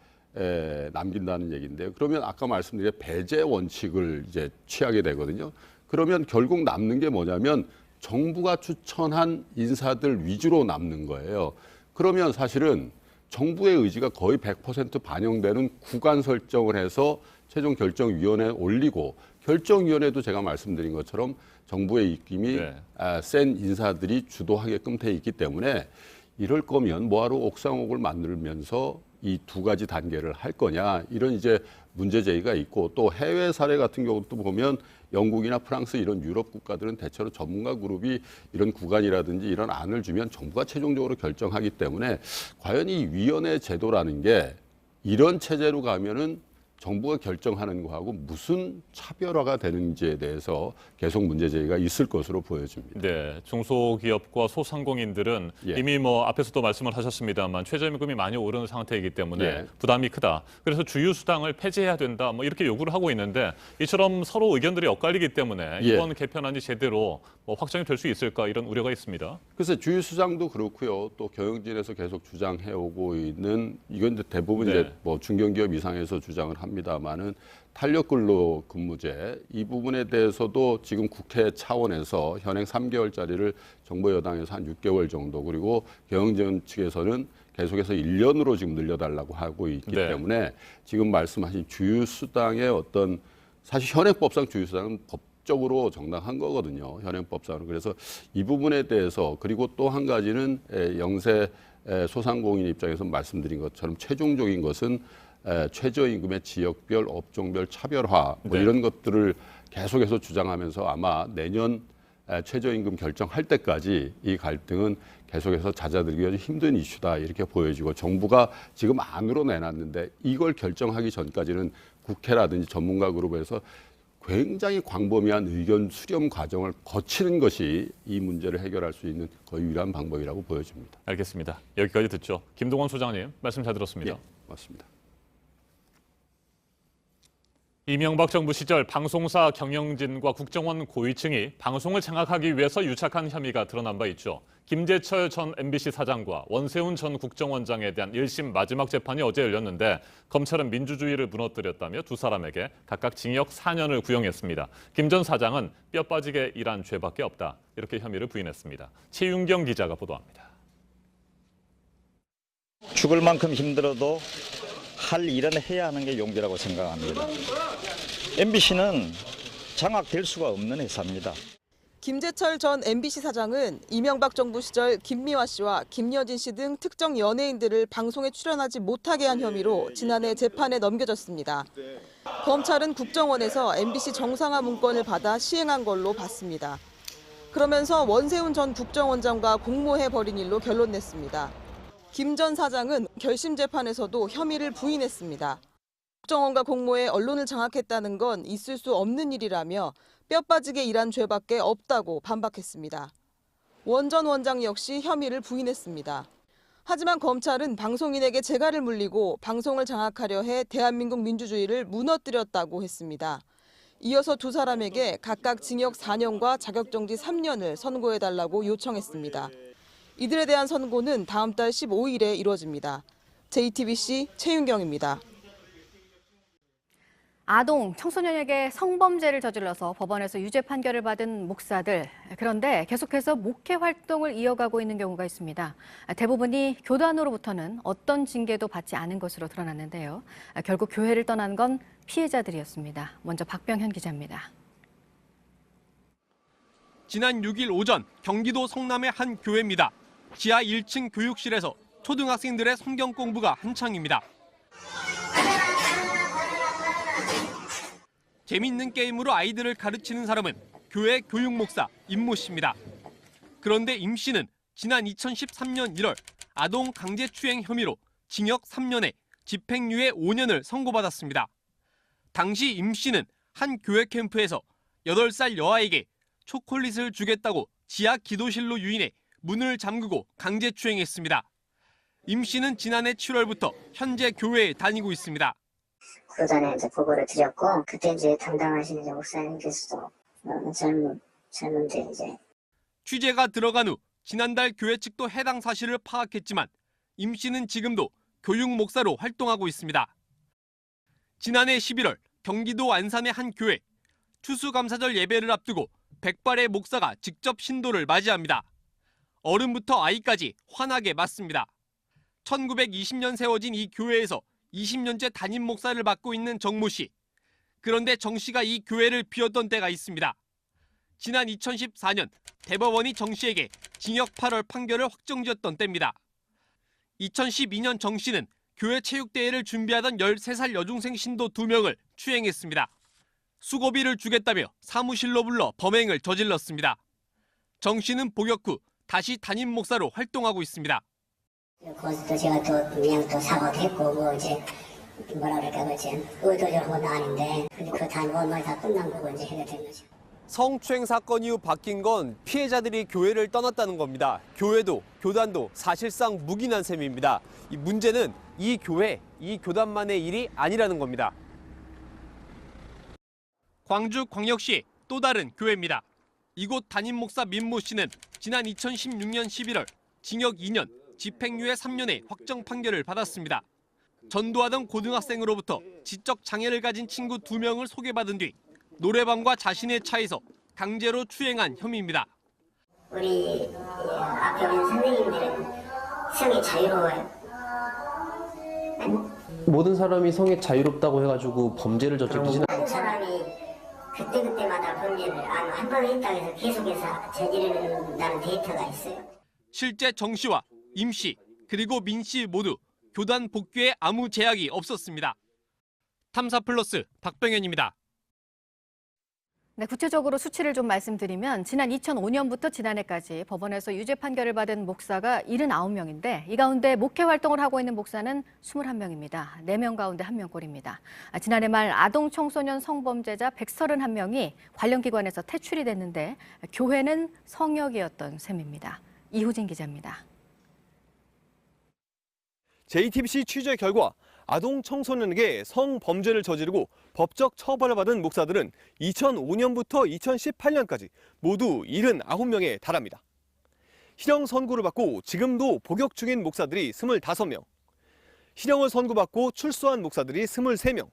Speaker 23: 남긴다는 얘기인데요. 그러면 아까 말씀드린 배제 원칙을 이제 취하게 되거든요. 그러면 결국 남는 게 뭐냐면 정부가 추천한 인사들 위주로 남는 거예요. 그러면 사실은 정부의 의지가 거의 100% 반영되는 구간 설정을 해서 최종 결정위원회에 올리고 결정위원회도 제가 말씀드린 것처럼 정부의 입김이 센 인사들이 주도하게끔 돼 있기 때문에 이럴 거면 뭐하러 옥상옥을 만들면서 이 두 가지 단계를 할 거냐 이런 이제 문제 제기가 있고 또 해외 사례 같은 경우도 보면 영국이나 프랑스 이런 유럽 국가들은 대체로 전문가 그룹이 이런 구간이라든지 이런 안을 주면 정부가 최종적으로 결정하기 때문에 과연 이 위원회 제도라는 게 이런 체제로 가면은 정부가 결정하는 거하고 무슨 차별화가 되는지에 대해서 계속 문제 제기가 있을 것으로 보여집니다.
Speaker 1: 네, 중소기업과 소상공인들은 이미 뭐 앞에서도 말씀을 하셨습니다만 최저임금이 많이 오른 상태이기 때문에 부담이 크다. 그래서 주휴수당을 폐지해야 된다. 뭐 이렇게 요구를 하고 있는데 이처럼 서로 의견들이 엇갈리기 때문에 이번 개편안이 제대로 뭐 확정이 될 수 있을까 이런 우려가 있습니다.
Speaker 23: 글쎄 주휴수당도 그렇고요. 또 경영진에서 계속 주장해오고 있는 이건 이제 대부분 이제 뭐 중견기업 이상에서 주장을 합니다만은 탄력근로 근무제 이 부분에 대해서도 지금 국회 차원에서 현행 3개월짜리를 정부 여당에서 한 6개월 정도 그리고 경영진 측에서는 계속해서 1년으로 지금 늘려달라고 하고 있기 때문에 지금 말씀하신 주휴수당의 어떤 사실 현행법상 주휴수당은 법적으로 정당한 거거든요. 현행법상은. 그래서 이 부분에 대해서 그리고 또 한 가지는 영세 소상공인 입장에서 말씀드린 것처럼 최종적인 것은 최저임금의 지역별, 업종별 차별화 뭐 이런 것들을 계속해서 주장하면서 아마 내년 최저임금 결정할 때까지 이 갈등은 계속해서 잦아들기 힘든 이슈다 이렇게 보여지고 정부가 지금 안으로 내놨는데 이걸 결정하기 전까지는 국회라든지 전문가 그룹에서 굉장히 광범위한 의견 수렴 과정을 거치는 것이 이 문제를 해결할 수 있는 거의 유일한 방법이라고 보여집니다.
Speaker 1: 알겠습니다. 여기까지 듣죠. 김동원 소장님 말씀 잘 들었습니다.
Speaker 23: 맞습니다.
Speaker 1: 이명박 정부 시절 방송사 경영진과 국정원 고위층이 방송을 장악하기 위해서 유착한 혐의가 드러난 바 있죠. 김재철 전 MBC 사장과 원세훈 전 국정원장에 대한 1심 마지막 재판이 어제 열렸는데 검찰은 민주주의를 무너뜨렸다며 두 사람에게 각각 징역 4년을 구형했습니다. 김 전 사장은 뼈 빠지게 일한 죄밖에 없다. 이렇게 혐의를 부인했습니다. 최윤경 기자가 보도합니다.
Speaker 4: 죽을 만큼 힘들어도 할 일은 해야 하는 게 용기라고 생각합니다. MBC는 장악될 수가 없는 회사입니다.
Speaker 6: 김재철 전 MBC 사장은 이명박 정부 시절 김미화 씨와 김여진 씨 등 특정 연예인들을 방송에 출연하지 못하게 한 혐의로 지난해 재판에 넘겨졌습니다. 검찰은 국정원에서 MBC 정상화 문건을 받아 시행한 걸로 봤습니다. 그러면서 원세훈 전 국정원장과 공모해버린 일로 결론 냈습니다. 김 전 사장은 결심 재판에서도 혐의를 부인했습니다. 국정원과 공모해 언론을 장악했다는 건 있을 수 없는 일이라며 뼈 빠지게 일한 죄밖에 없다고 반박했습니다. 원 전 원장 역시 혐의를 부인했습니다. 하지만 검찰은 방송인에게 재갈을 물리고 방송을 장악하려 해 대한민국 민주주의를 무너뜨렸다고 했습니다. 이어서 두 사람에게 각각 징역 4년과 자격정지 3년을 선고해달라고 요청했습니다. 이들에 대한 선고는 다음 달 15일에 이루어집니다. JTBC 최윤경입니다.
Speaker 2: 아동, 청소년에게 성범죄를 저질러서 법원에서 유죄 판결을 받은 목사들. 그런데 계속해서 목회 활동을 이어가고 있는 경우가 있습니다. 대부분이 교단으로부터는 어떤 징계도 받지 않은 것으로 드러났는데요. 결국 교회를 떠난 건 피해자들이었습니다. 먼저 박병현 기자입니다.
Speaker 18: 지난 6일 오전 경기도 성남의 한 교회입니다. 지하 1층 교육실에서 초등학생들의 성경 공부가 한창입니다. 재밌는 게임으로 아이들을 가르치는 사람은 교회 교육 목사 임모 씨입니다. 그런데 임 씨는 지난 2013년 1월 아동 강제추행 혐의로 징역 3년에 집행유예 5년을 선고받았습니다. 당시 임 씨는 한 교회 캠프에서 8살 여아에게 초콜릿을 주겠다고 지하 기도실로 유인해 문을 잠그고 강제추행했습니다. 임 씨는 지난해 7월부터 현재 교회에 다니고 있습니다.
Speaker 20: 교단에 이제 보고를 드렸고 그때 이제 담당하시는 이제 목사님께서도 젊은들 이제
Speaker 18: 취재가 들어간 후 지난달 교회 측도 해당 사실을 파악했지만 임 씨는 지금도 교육 목사로 활동하고 있습니다. 지난해 11월 경기도 안산의 한 교회 추수감사절 예배를 앞두고 100발의 목사가 직접 신도를 맞이합니다. 어른부터 아이까지 환하게 맞습니다. 1920년 세워진 이 교회에서 20년째 담임 목사를 맡고 있는 정모 씨. 그런데 정 씨가 이 교회를 비웠던 때가 있습니다. 지난 2014년 대법원이 정 씨에게 징역 8월 판결을 확정지었던 때입니다. 2012년 정 씨는 교회 체육대회를 준비하던 13살 여중생 신도 2명을 추행했습니다. 수고비를 주겠다며 사무실로 불러 범행을 저질렀습니다. 정 씨는 복역 후 다시 담임 목사로 활동하고 있습니다.
Speaker 20: 거기서 제가 또 그냥 또 사과도 했고 뭐 이제 뭐라 그럴까 그지 의도적으로 한 건 아닌데 근데 그 다 원만히 다 끝난 거고 이제 해야 된 거죠.
Speaker 18: 성추행 사건 이후 바뀐 건 피해자들이 교회를 떠났다는 겁니다. 교회도 교단도 사실상 묵인한 셈입니다. 이 문제는 이 교회, 이 교단만의 일이 아니라는 겁니다. 광주광역시 또 다른 교회입니다. 이곳 담임 목사 민모 씨는 지난 2016년 11월 징역 2년, 집행유예 3년의 확정 판결을 받았습니다. 전도하던 고등학생으로부터 지적 장애를 가진 친구 2명을 소개받은 뒤 노래방과 자신의 차에서 강제로 추행한 혐의입니다.
Speaker 20: 우리 앞에 오는 선생님들은 성이 자유로워요.
Speaker 7: 모든 사람이 성에 자유롭다고 해가지고 범죄를 저지르지는
Speaker 20: 한 사람이 그때마다 범죄를 한 번 했다고 해서 계속해서 저지르는 데이터가 있어요.
Speaker 18: 실제 정 씨와 임 씨 그리고 민 씨 모두 교단 복귀에 아무 제약이 없었습니다. 탐사플러스 박병현입니다.
Speaker 2: 네, 구체적으로 수치를 좀 말씀드리면 지난 2005년부터 지난해까지 법원에서 유죄 판결을 받은 목사가 79명인데 이 가운데 목회 활동을 하고 있는 목사는 21명입니다. 4명 가운데 1명꼴입니다. 지난해 말 아동 청소년 성범죄자 131명이 관련 기관에서 퇴출이 됐는데 교회는 성역이었던 셈입니다. 이호진 기자입니다.
Speaker 18: JTBC 취재 결과 아동 청소년에게 성범죄를 저지르고 법적 처벌을 받은 목사들은 2005년부터 2018년까지 모두 79명에 달합니다. 실형 선고를 받고 지금도 복역 중인 목사들이 25명, 실형을 선고받고 출소한 목사들이 23명,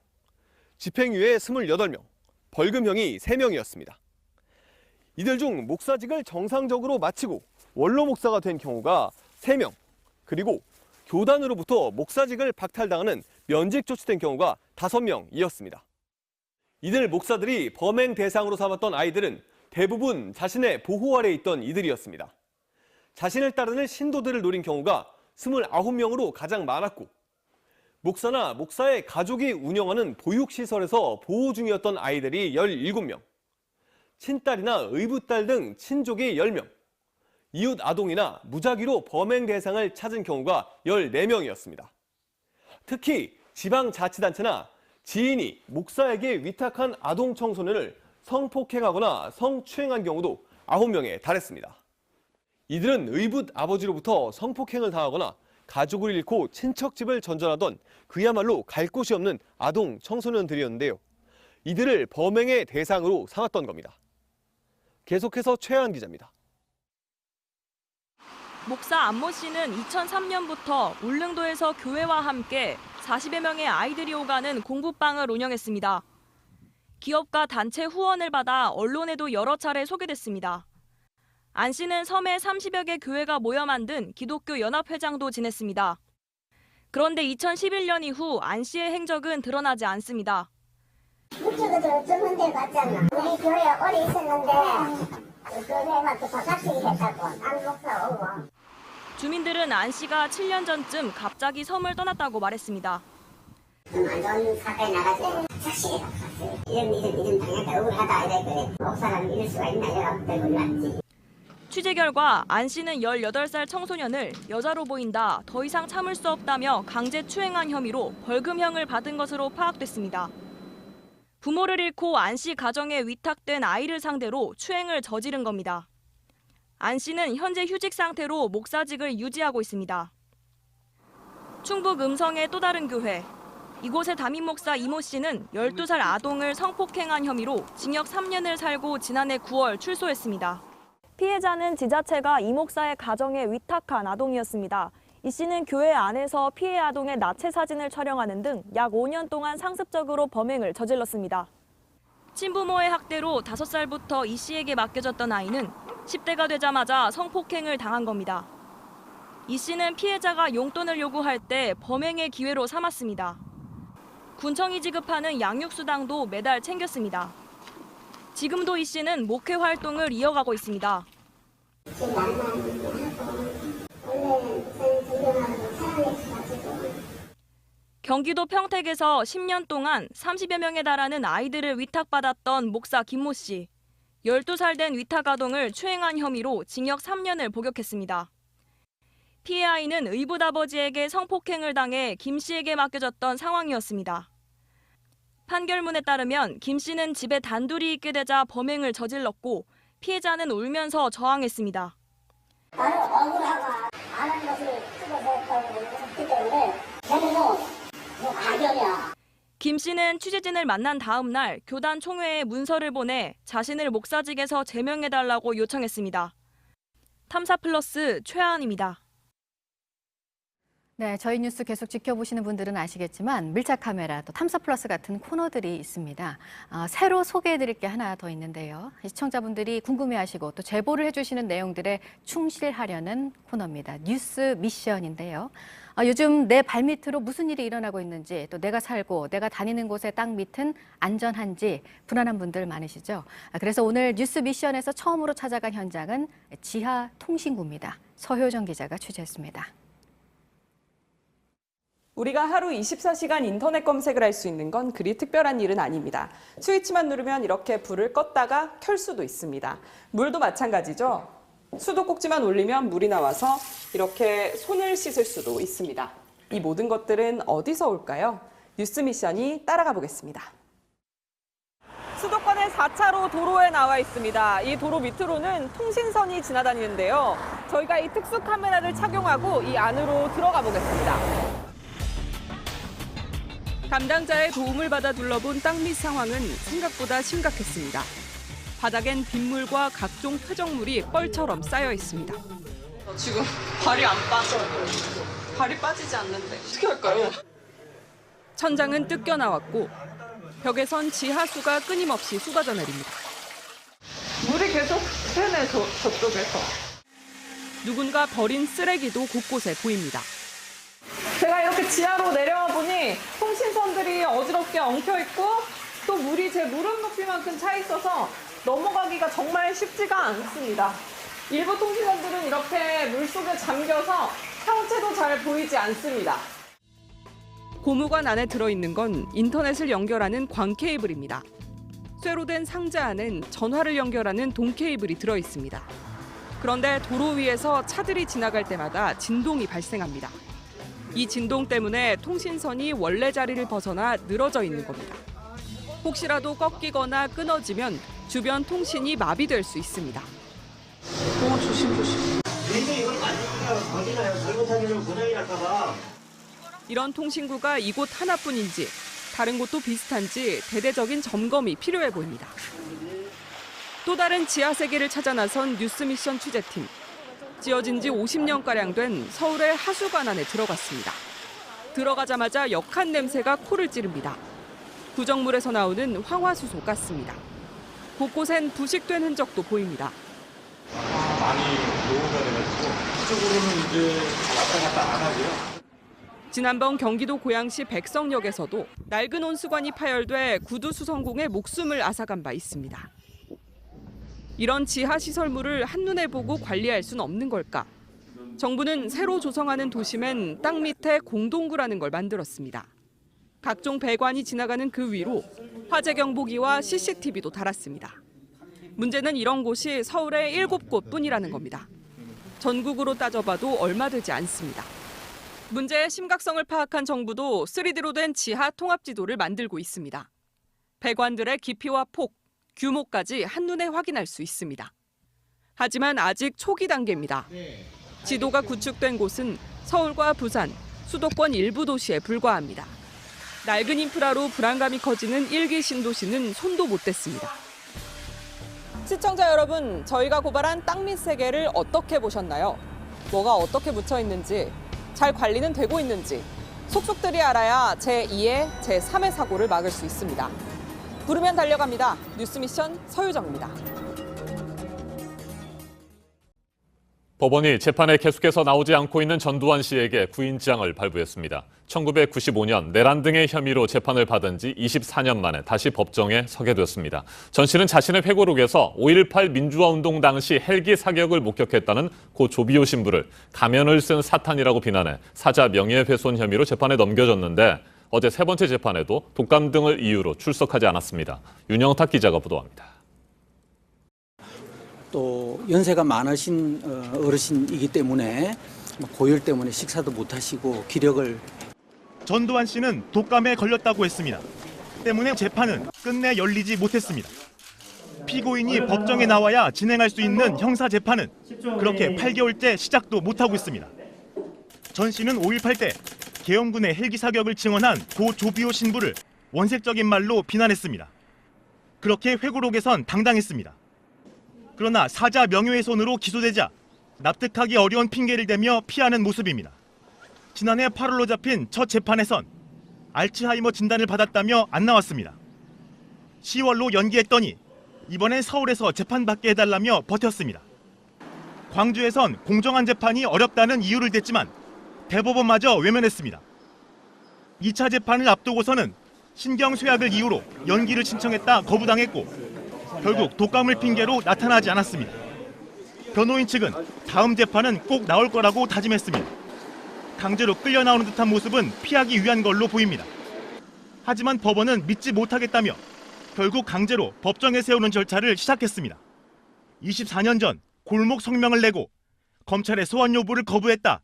Speaker 18: 집행유예 28명, 벌금형이 3명이었습니다. 이들 중 목사직을 정상적으로 마치고 원로 목사가 된 경우가 3명, 그리고 교단으로부터 목사직을 박탈당하는 면직 조치된 경우가 5명이었습니다. 이들 목사들이 범행 대상으로 삼았던 아이들은 대부분 자신의 보호 아래에 있던 이들이었습니다. 자신을 따르는 신도들을 노린 경우가 29명으로 가장 많았고, 목사나 목사의 가족이 운영하는 보육시설에서 보호 중이었던 아이들이 17명, 친딸이나 의붓딸 등 친족이 10명, 이웃 아동이나 무작위로 범행 대상을 찾은 경우가 14명이었습니다. 특히 지방자치단체나 지인이 목사에게 위탁한 아동 청소년을 성폭행하거나 성추행한 경우도 9명에 달했습니다. 이들은 의붓 아버지로부터 성폭행을 당하거나 가족을 잃고 친척집을 전전하던 그야말로 갈 곳이 없는 아동 청소년들이었는데요. 이들을 범행의 대상으로 삼았던 겁니다. 계속해서 최하은 기자입니다.
Speaker 3: 목사 안모 씨는 2003년부터 울릉도에서 교회와 함께 40여 명의 아이들이 오가는 공부방을 운영했습니다. 기업과 단체 후원을 받아 언론에도 여러 차례 소개됐습니다. 안 씨는 섬에 30여 개 교회가 모여 만든 기독교 연합회장도 지냈습니다. 그런데 2011년 이후 안 씨의 행적은 드러나지 않습니다.
Speaker 19: 유튜브도 어쩌는 데 갔잖아. 우리 교회 오래 있었는데 교회가 또 바깥에 했다고 안 목사 오고.
Speaker 3: 주민들은 안 씨가 7년 전쯤 갑자기 섬을 떠났다고 말했습니다.
Speaker 19: 좀 안 좋은 사건이 나가서 착실히 갔어요. 이런 당했다 억울하다 이래 그래. 목사라면 이럴 수가 있나 이러고 놀랐지.
Speaker 3: 취재 결과 안 씨는 18살 청소년을 여자로 보인다, 더 이상 참을 수 없다며 강제 추행한 혐의로 벌금형을 받은 것으로 파악됐습니다. 부모를 잃고 안 씨 가정에 위탁된 아이를 상대로 추행을 저지른 겁니다. 안 씨는 현재 휴직 상태로 목사직을 유지하고 있습니다. 충북 음성의 또 다른 교회. 이곳의 담임 목사 이모 씨는 12살 아동을 성폭행한 혐의로 징역 3년을 살고 지난해 9월 출소했습니다. 피해자는 지자체가 이 목사의 가정에 위탁한 아동이었습니다. 이 씨는 교회 안에서 피해 아동의 나체 사진을 촬영하는 등 약 5년 동안 상습적으로 범행을 저질렀습니다. 친부모의 학대로 5살부터 이 씨에게 맡겨졌던 아이는 10대가 되자마자 성폭행을 당한 겁니다. 이 씨는 피해자가 용돈을 요구할 때 범행의 기회로 삼았습니다. 군청이 지급하는 양육수당도 매달 챙겼습니다. 지금도 이 씨는 목회 활동을 이어가고 있습니다. 경기도 평택에서 10년 동안 30여 명에 달하는 아이들을 위탁받았던 목사 김모 씨. 12살 된 위탁 아동을 추행한 혐의로 징역 3년을 복역했습니다. 피해 아이는 의붓 아버지에게 성폭행을 당해 김 씨에게 맡겨졌던 상황이었습니다. 판결문에 따르면 김 씨는 집에 단둘이 있게 되자 범행을 저질렀고 피해자는 울면서 저항했습니다.
Speaker 19: 나는 억울하고 안 하는 것을 찍어서 했기 때문에 저는 뭐 악연이야.
Speaker 3: 김 씨는 취재진을 만난 다음 날 교단 총회에 문서를 보내 자신을 목사직에서 제명해달라고 요청했습니다. 탐사플러스 최하은입니다.
Speaker 2: 네, 저희 뉴스 계속 지켜보시는 분들은 아시겠지만 밀착 카메라 또 탐사 플러스 같은 코너들이 있습니다. 새로 소개해드릴 게 하나 더 있는데요. 시청자분들이 궁금해하시고 또 제보를 해주시는 내용들에 충실하려는 코너입니다. 뉴스 미션인데요. 요즘 내 발밑으로 무슨 일이 일어나고 있는지 또 내가 살고 내가 다니는 곳의 땅 밑은 안전한지 불안한 분들 많으시죠. 그래서 오늘 뉴스 미션에서 처음으로 찾아간 현장은 지하 통신구입니다. 서효정 기자가 취재했습니다.
Speaker 9: 우리가 하루 24시간 인터넷 검색을 할 수 있는 건 그리 특별한 일은 아닙니다. 스위치만 누르면 이렇게 불을 껐다가 켤 수도 있습니다. 물도 마찬가지죠. 수도꼭지만 올리면 물이 나와서 이렇게 손을 씻을 수도 있습니다. 이 모든 것들은 어디서 올까요? 뉴스 미션이 따라가 보겠습니다. 수도권의 4차로 도로에 나와 있습니다. 이 도로 밑으로는 통신선이 지나다니는데요. 저희가 이 특수 카메라를 착용하고 이 안으로 들어가 보겠습니다. 담당자의 도움을 받아 둘러본 땅밑 상황은 생각보다 심각했습니다. 바닥엔 빗물과 각종 표적물이 뻘처럼 쌓여 있습니다. 지금 발이 안 빠져요. 발이 빠지지 않는데 어떻게 할까요? 천장은 뜯겨 나왔고 벽에선 지하수가 끊임없이 쏟아져 내립니다. 물이 계속 새네 저쪽에서. 누군가 버린 쓰레기도 곳곳에 보입니다. 제가 이렇게 지하로 내려와 보니 통신선들이 어지럽게 엉켜 있고 또 물이 제 무릎 높이만큼 차 있어서 넘어가기가 정말 쉽지가 않습니다. 일부 통신선들은 이렇게 물속에 잠겨서 형체도 잘 보이지 않습니다. 고무관 안에 들어있는 건 인터넷을 연결하는 광 케이블입니다. 쇠로 된 상자 안엔 전화를 연결하는 동 케이블이 들어있습니다. 그런데 도로 위에서 차들이 지나갈 때마다 진동이 발생합니다. 이 진동 때문에 통신선이 원래 자리를 벗어나 늘어져 있는 겁니다. 혹시라도 꺾이거나 끊어지면 주변 통신이 마비될 수 있습니다. 조심. 이런 통신구가 이곳 하나뿐인지 다른 곳도 비슷한지 대대적인 점검이 필요해 보입니다. 또 다른 지하 세계를 찾아 나선 뉴스미션 취재팀. 지어진 지 50년가량 된 서울의 하수관 안에 들어갔습니다. 들어가자마자 역한 냄새가 코를 찌릅니다. 구정물에서 나오는 황화수소 가스입니다. 곳곳엔 부식된 흔적도 보입니다.
Speaker 10: 많이 노후가 돼가지고 이쪽으로는 이제 왔다 갔다 안 하고요.
Speaker 9: 지난번 경기도 고양시 백성역에서도 낡은 온수관이 파열돼 구두 수성공의 목숨을 앗아간 바 있습니다. 이런 지하 시설물을 한눈에 보고 관리할 수는 없는 걸까? 정부는 새로 조성하는 도심엔 땅 밑에 공동구라는 걸 만들었습니다. 각종 배관이 지나가는 그 위로 화재 경보기와 CCTV도 달았습니다. 문제는 이런 곳이 서울에 7곳뿐이라는 겁니다. 전국으로 따져봐도 얼마 되지 않습니다. 문제의 심각성을 파악한 정부도 3D로 된 지하 통합지도를 만들고 있습니다. 배관들의 깊이와 폭, 규모까지 한눈에 확인할 수 있습니다. 하지만 아직 초기 단계입니다. 지도가 구축된 곳은 서울과 부산, 수도권 일부 도시에 불과합니다. 낡은 인프라로 불안감이 커지는 1기 신도시는 손도 못 댔습니다. 시청자 여러분, 저희가 고발한 땅밑 세계를 어떻게 보셨나요? 뭐가 어떻게 묻혀 있는지, 잘 관리는 되고 있는지 속속들이 알아야 제2의 제3의 사고를 막을 수 있습니다. 부르면 달려갑니다. 뉴스미션 서유정입니다.
Speaker 1: 법원이 재판에 계속해서 나오지 않고 있는 전두환 씨에게 구인장을 발부했습니다. 1995년 내란 등의 혐의로 재판을 받은 지 24년 만에 다시 법정에 서게 되었습니다. 전 씨는 자신의 회고록에서 5.18 민주화운동 당시 헬기 사격을 목격했다는 고 조비오 신부를 가면을 쓴 사탄이라고 비난해 사자 명예훼손 혐의로 재판에 넘겨졌는데 어제 세 번째 재판에도 독감 등을 이유로 출석하지 않았습니다. 윤영탁 기자가 보도합니다.
Speaker 11: 또 연세가 많으신 어르신이기 때문에 고열 때문에 식사도 못 하시고 기력을.
Speaker 12: 전두환 씨는 독감에 걸렸다고 했습니다. 때문에 재판은 끝내 열리지 못했습니다. 피고인이 법정에 나와야 진행할 수 있는 형사 재판은 그렇게 8개월째 시작도 못하고 있습니다. 전 씨는 5.18 때 계엄군의 헬기 사격을 증언한 고 조비오 신부를 원색적인 말로 비난했습니다. 그렇게 회고록에선 당당했습니다. 그러나 사자 명예훼손으로 기소되자 납득하기 어려운 핑계를 대며 피하는 모습입니다. 지난해 8월로 잡힌 첫 재판에선 알츠하이머 진단을 받았다며 안 나왔습니다. 10월로 연기했더니 이번엔 서울에서 재판받게 해달라며 버텼습니다. 광주에선 공정한 재판이 어렵다는 이유를 댔지만 대법원마저 외면했습니다. 2차 재판을 앞두고서는 신경쇠약을 이유로 연기를 신청했다 거부당했고 결국 독감을 핑계로 나타나지 않았습니다. 변호인 측은 다음 재판은 꼭 나올 거라고 다짐했습니다. 강제로 끌려 나오는 듯한 모습은 피하기 위한 걸로 보입니다. 하지만 법원은 믿지 못하겠다며 결국 강제로 법정에 세우는 절차를 시작했습니다. 24년 전 골목 성명을 내고 검찰의 소환 요구를 거부했다.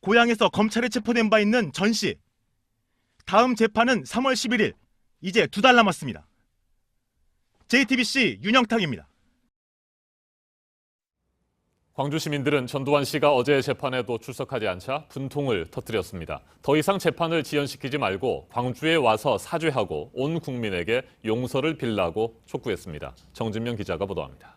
Speaker 12: 고향에서 검찰에 체포된 바 있는 전 씨. 다음 재판은 3월 11일, 이제 2달 남았습니다. JTBC 윤영탁입니다.
Speaker 1: 광주 시민들은 전두환 씨가 어제 재판에도 출석하지 않자 분통을 터뜨렸습니다. 더 이상 재판을 지연시키지 말고 광주에 와서 사죄하고 온 국민에게 용서를 빌라고 촉구했습니다. 정진명 기자가 보도합니다.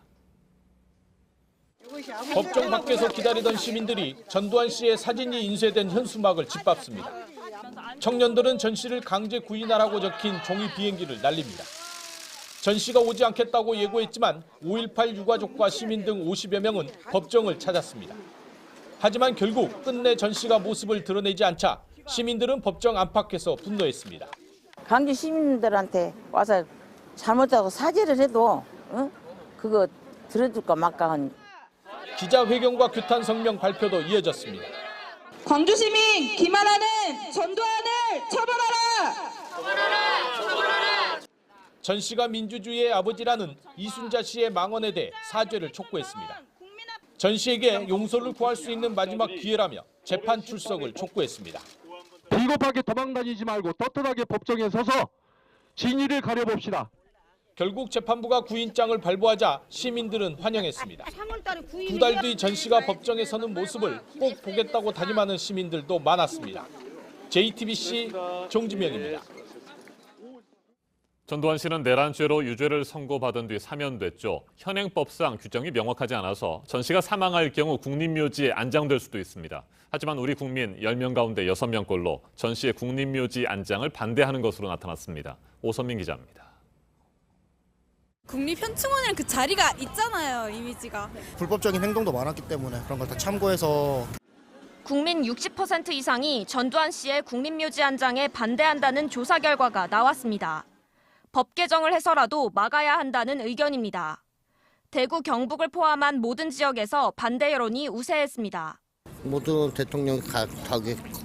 Speaker 8: 법정 밖에서 기다리던 시민들이 전두환 씨의 사진이 인쇄된 현수막을 짓밟습니다. 청년들은 전 씨를 강제 구인하라고 적힌 종이 비행기를 날립니다. 전 씨가 오지 않겠다고 예고했지만 5.18 유가족과 시민 등 50여 명은 법정을 찾았습니다. 하지만 결국 끝내 전 씨가 모습을 드러내지 않자 시민들은 법정 안팎에서 분노했습니다.
Speaker 14: 광주 시민들한테 와서 잘못하고 사죄를 해도 그거 들어줄까 말까 하니.
Speaker 8: 기자회견과 규탄 성명 발표도 이어졌습니다.
Speaker 15: 광주 시민 김하나는 전두환을 처벌하라!
Speaker 8: 전 씨가 민주주의의 아버지라는 이순자 씨의 망언에 대해 사죄를 촉구했습니다. 전 씨에게 용서를 구할 수 있는 마지막 기회라며 재판 출석을 촉구했습니다.
Speaker 24: 비겁하게 도망다니지 말고 떳떳하게 법정에 서서 진위를 가려봅시다.
Speaker 8: 결국 재판부가 구인장을 발부하자 시민들은 환영했습니다. 2달 뒤 전 씨가 법정에 서는 모습을 꼭 보겠다고 다짐하는 시민들도 많았습니다. JTBC 정지명입니다.
Speaker 1: 전두환 씨는 내란죄로 유죄를 선고받은 뒤 사면됐죠. 현행법상 규정이 명확하지 않아서 전 씨가 사망할 경우 국립묘지에 안장될 수도 있습니다. 하지만 우리 국민 10명 가운데 6명꼴로 전 씨의 국립묘지 안장을 반대하는 것으로 나타났습니다. 오선민 기자입니다.
Speaker 25: 국립현충원에 그 자리가 있잖아요, 이미지가.
Speaker 26: 불법적인 행동도 많았기 때문에 그런 걸 다 참고해서
Speaker 3: 국민 60% 이상이 전두환 씨의 국립묘지 안장에 반대한다는 조사 결과가 나왔습니다. 법 개정을 해서라도 막아야 한다는 의견입니다. 대구, 경북을 포함한 모든 지역에서 반대 여론이 우세했습니다.
Speaker 27: 모든 대통령이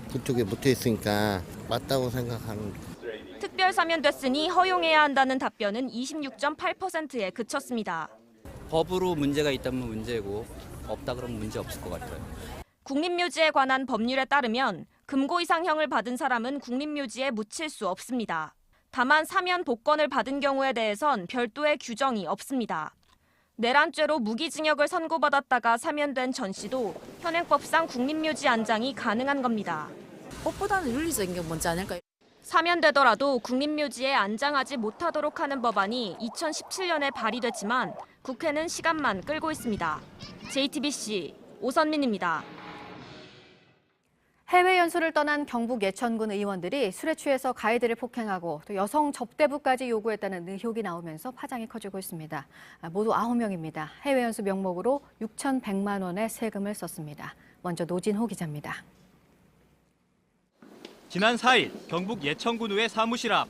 Speaker 27: 그쪽에 붙어 있으니까 맞다고 생각합니다.
Speaker 3: 특별 사면됐으니 허용해야 한다는 답변은 26.8%에 그쳤습니다.
Speaker 28: 법으로 문제가 있다면 문제고 없다 그러면 문제 없을 것 같아요.
Speaker 3: 국립묘지에 관한 법률에 따르면 금고 이상형을 받은 사람은 국립묘지에 묻힐 수 없습니다. 다만 사면 복권을 받은 경우에 대해선 별도의 규정이 없습니다. 내란죄로 무기징역을 선고받았다가 사면된 전 씨도 현행법상 국립묘지 안장이 가능한 겁니다.
Speaker 25: 법보다는 윤리적인 게 먼저 아닐까요?
Speaker 3: 사면되더라도 국립묘지에 안장하지 못하도록 하는 법안이 2017년에 발의됐지만 국회는 시간만 끌고 있습니다. JTBC 오선민입니다.
Speaker 2: 해외 연수를 떠난 경북 예천군 의원들이 술에 취해서 가이드를 폭행하고 또 여성 접대부까지 요구했다는 의혹이 나오면서 파장이 커지고 있습니다. 모두 9명입니다. 해외 연수 명목으로 6,100만 원의 세금을 썼습니다. 먼저 노진호 기자입니다.
Speaker 29: 지난 4일 경북 예천군의회 사무실 앞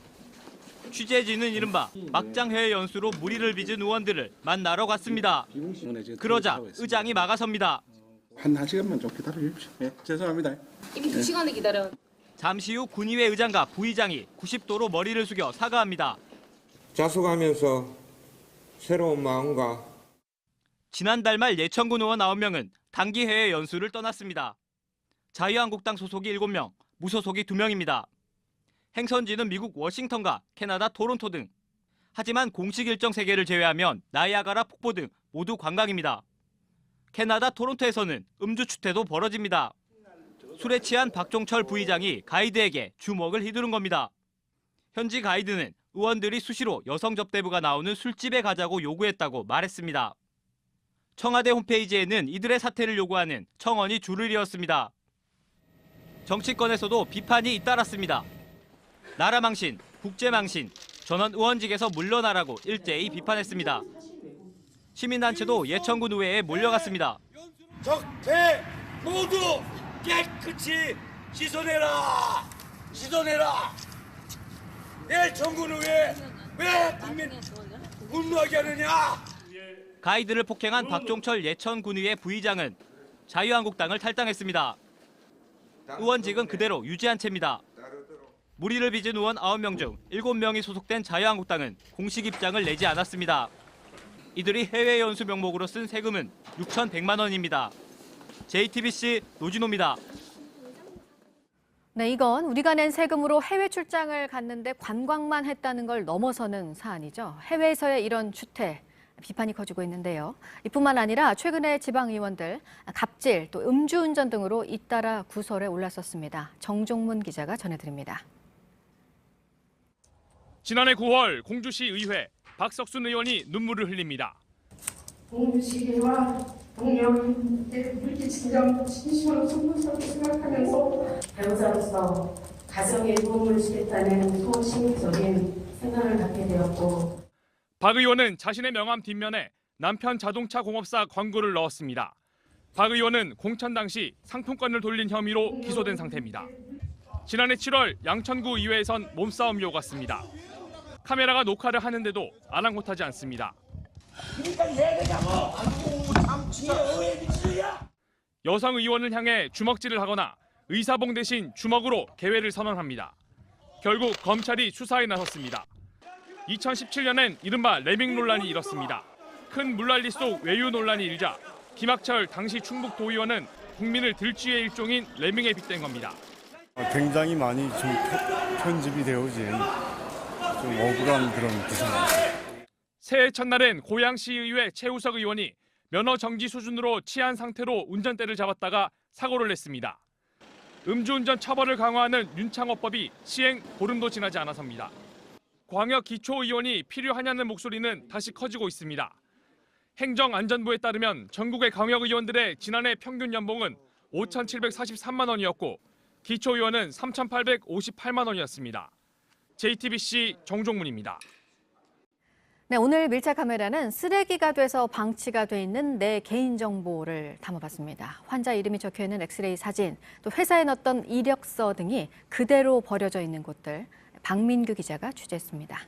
Speaker 29: 취재진은 이른바 막장 해외 연수로 무리를 빚은 의원들을 만나러 갔습니다. 그러자 의장이 막아섭니다.
Speaker 10: 한 1시간만 좀 기다려 주십시오. 네, 죄송합니다.
Speaker 25: 이미 2시간을 기다려.
Speaker 29: 잠시 후 군의회 의장과 부의장이 90도로 머리를 숙여 사과합니다.
Speaker 30: 자숙하면서 새로운 마음과
Speaker 29: 지난달 말 예천군 의원 9명은 단기 해외 연수를 떠났습니다. 자유한국당 소속이 7명, 무소속이 2명입니다. 행선지는 미국 워싱턴과 캐나다 토론토 등. 하지만 공식 일정 3개를 제외하면 나이아가라 폭포 등 모두 관광입니다. 캐나다 토론토에서는 음주 추태도 벌어집니다. 술에 취한 박종철 부의장이 가이드에게 주먹을 휘두른 겁니다. 현지 가이드는 의원들이 수시로 여성 접대부가 나오는 술집에 가자고 요구했다고 말했습니다. 청와대 홈페이지에는 이들의 사퇴를 요구하는 청원이 줄을 이었습니다. 정치권에서도 비판이 잇따랐습니다. 나라망신, 국제망신, 전원 의원직에서 물러나라고 일제히 비판했습니다. 시민단체도 예천군 의회에 몰려갔습니다.
Speaker 31: 적폐 모두 깨끗이 씻어내라! 씻어내라! 예천군 의회 왜 국민 분노하게 하느냐!
Speaker 29: 가이드를 폭행한 박종철 예천군의회 부의장은 자유한국당을 탈당했습니다. 의원직은 그대로 유지한 채입니다. 무리를 빚은 의원 9명 중 7명이 소속된 자유한국당은 공식 입장을 내지 않았습니다. 이들이 해외 연수 명목으로 쓴 세금은 6,100만 원입니다. JTBC 노진호입니다.
Speaker 2: 네, 이건 우리가 낸 세금으로 해외 출장을 갔는데 관광만 했다는 걸 넘어서는 사안이죠. 해외에서의 이런 추태, 비판이 커지고 있는데요. 이뿐만 아니라 최근에 지방의원들 갑질 또 음주운전 등으로 잇따라 구설에 올랐었습니다. 정종문 기자가 전해드립니다.
Speaker 4: 지난해 9월 공주시 의회 박석순 의원이 눈물을 흘립니다.
Speaker 5: 공주시와 동료의 물질 진정 진심으로 송구스럽게 생각하면서 배우자로서 가정에 도움을 주겠다는 소심적인 생각을 갖게 되었고,
Speaker 4: 박 의원은 자신의 명함 뒷면에 남편 자동차 공업사 광고를 넣었습니다. 박 의원은 공천 당시 상품권을 돌린 혐의로 기소된 상태입니다. 지난해 7월 양천구 의회에선 몸싸움이 오갔습니다. 카메라가 녹화를 하는데도 아랑곳하지 않습니다. 여성 의원을 향해 주먹질을 하거나 의사봉 대신 주먹으로 개회를 선언합니다. 결국 검찰이 수사에 나섰습니다. 2017년엔 이른바 레밍 논란이 일었습니다. 큰 물난리 속 외유 논란이 일자 김학철 당시 충북도의원은 국민을 들쥐의 일종인 레밍에 빗댄 겁니다.
Speaker 6: 굉장히 많이 좀 편집이 되어진 좀 억울한 그런 기사입니다.
Speaker 4: 새해 첫날엔 고양시의회 최우석 의원이 면허 정지 수준으로 취한 상태로 운전대를 잡았다가 사고를 냈습니다. 음주운전 처벌을 강화하는 윤창호법이 시행 보름도 지나지 않아서입니다. 광역기초의원이 필요하냐는 목소리는 다시 커지고 있습니다. 행정안전부에 따르면 전국의 광역의원들의 지난해 평균 연봉은 5,743만 원이었고 기초의원은 3,858만 원이었습니다. JTBC 정종문입니다.
Speaker 2: 네, 오늘 밀착 카메라는 쓰레기가 돼서 방치가 돼 있는 내 개인정보를 담아봤습니다. 환자 이름이 적혀있는 엑스레이 사진, 또 회사에 넣었던 이력서 등이 그대로 버려져 있는 곳들, 박민규 기자가 취재했습니다.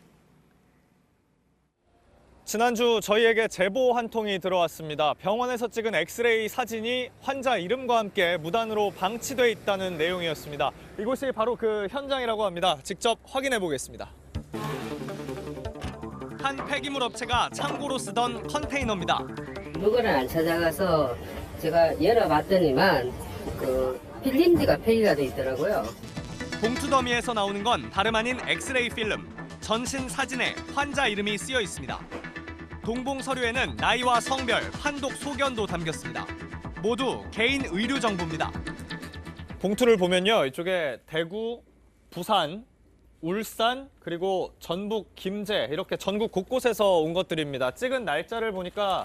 Speaker 7: 지난주 저희에게 제보 한 통이 들어왔습니다. 병원에서 찍은 엑스레이 사진이 환자 이름과 함께 무단으로 방치돼 있다는 내용이었습니다. 이곳이 바로 그 현장이라고 합니다. 직접 확인해 보겠습니다. 한 폐기물 업체가 창고로 쓰던 컨테이너입니다.
Speaker 13: 물건을 안 찾아가서 제가 열어봤더니만 그 필름지가 폐기가 돼 있더라고요.
Speaker 7: 봉투 더미에서 나오는 건 다름 아닌 엑스레이 필름. 전신 사진에 환자 이름이 쓰여 있습니다. 동봉 서류에는 나이와 성별, 판독 소견도 담겼습니다. 모두 개인 의료 정보입니다. 봉투를 보면요, 이쪽에 대구, 부산, 울산, 그리고 전북, 김제 이렇게 전국 곳곳에서 온 것들입니다. 찍은 날짜를 보니까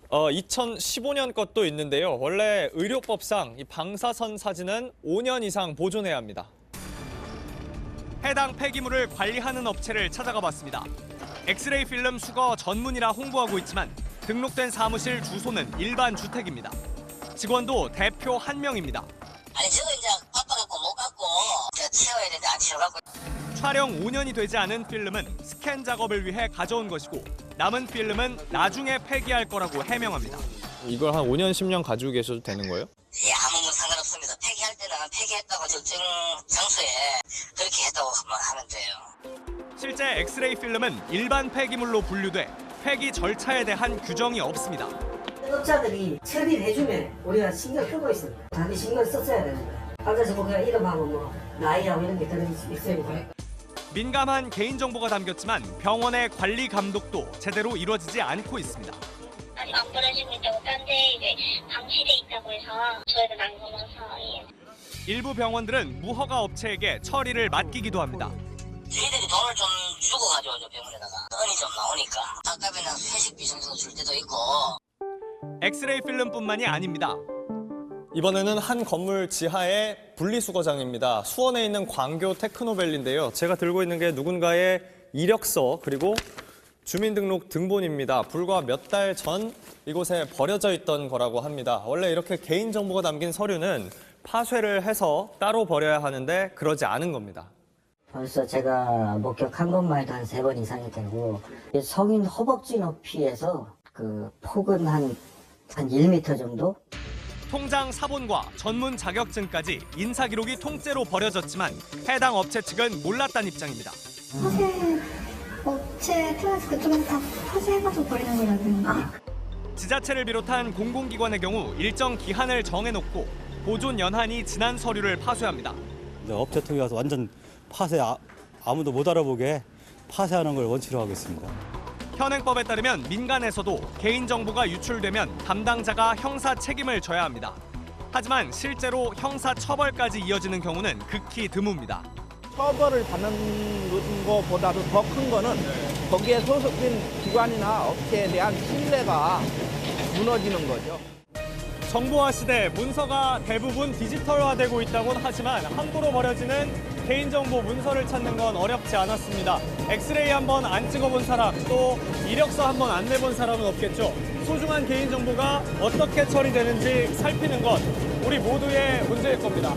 Speaker 7: 2015년 것도 있는데요. 원래 의료법상 이 방사선 사진은 5년 이상 보존해야 합니다. 해당 폐기물을 관리하는 업체를 찾아가 봤습니다. 엑스레이 필름 수거 전문이라 홍보하고 있지만 등록된 사무실 주소는 일반 주택입니다. 직원도 대표 1명입니다.
Speaker 19: 아니 저거 이제 바빠갖고 못 갖고 치워야 되는데 안 치워갖고.
Speaker 7: 촬영 5년이 되지 않은 필름은 스캔 작업을 위해 가져온 것이고 남은 필름은 나중에 폐기할 거라고 해명합니다. 이걸 한 5년, 10년 가지고 계셔도 되는 거예요?
Speaker 19: 예, 아무 상관없습니다. 폐기할 때는 폐기했다고 적정 장소에 그렇게 했다고 하면 돼요.
Speaker 7: 실제 엑스레이 필름은 일반 폐기물로 분류돼 폐기 절차에 대한 규정이 없습니다.
Speaker 13: 업자들이 처리를 해주면 우리가 신경 쓰고 있습니다. 다들 신경 썼어야 됩니다. 앉아서 보니까 이름하고 뭐 나이하고 이런 게 들어있으니까.
Speaker 7: 민감한 개인정보가 담겼지만 병원의 관리 감독도 제대로 이루어지지 않고 있습니다.
Speaker 19: 아직 안 버려지고 있다고 딴데 이제 방치돼 있다고 해서 저희가 난감해서.
Speaker 7: 일부 병원들은 무허가 업체에게 처리를 맡기기도 합니다.
Speaker 19: 저희들이 돈을 좀 주고 가져오죠, 병원에다가. 돈이 좀 나오니까. 밥값이나 회식비 정도 줄 때도 있고.
Speaker 7: 엑스레이 필름뿐만이 아닙니다. 이번에는 한 건물 지하의 분리수거장입니다. 수원에 있는 광교 테크노밸리인데요. 제가 들고 있는 게 누군가의 이력서 그리고 주민등록 등본입니다. 불과 몇 달 전 이곳에 버려져 있던 거라고 합니다. 원래 이렇게 개인정보가 담긴 서류는 파쇄를 해서 따로 버려야 하는데 그러지 않은 겁니다.
Speaker 13: 벌써 제가 목격한 것만 해도 한 3번 이상이 되고 성인 허벅지 높이에서 그 폭은 한 1m 정도?
Speaker 7: 통장 사본과 전문 자격증까지 인사 기록이 통째로 버려졌지만 해당 업체 측은 몰랐다는 입장입니다.
Speaker 16: 파쇄 업체 플러스 그쪽에서 다 파쇄해가지고 버리는 거라든가.
Speaker 7: 지자체를 비롯한 공공기관의 경우 일정 기한을 정해놓고 보존 연한이 지난 서류를 파쇄합니다.
Speaker 17: 업체 통해 가서 완전 파쇄 아무도 못 알아보게 파쇄하는 걸 원칙으로 하고 있습니다.
Speaker 7: 현행법에 따르면 민간에서도 개인정보가 유출되면 담당자가 형사 책임을 져야 합니다. 하지만 실제로 형사 처벌까지 이어지는 경우는 극히 드뭅니다.
Speaker 9: 처벌을 받는 것보다도 더 큰 거는 거기에 소속된 기관이나 업체에 대한 신뢰가 무너지는 거죠.
Speaker 7: 정보화 시대 문서가 대부분 디지털화되고 있다곤 하지만 함부로 버려지는 개인정보 문서를 찾는 건 어렵지 않았습니다. 엑스레이 한번 안 찍어본 사람, 또 이력서 한번 안 내본 사람은 없겠죠. 소중한 개인정보가 어떻게 처리되는지 살피는 건 우리 모두의 문제일 겁니다.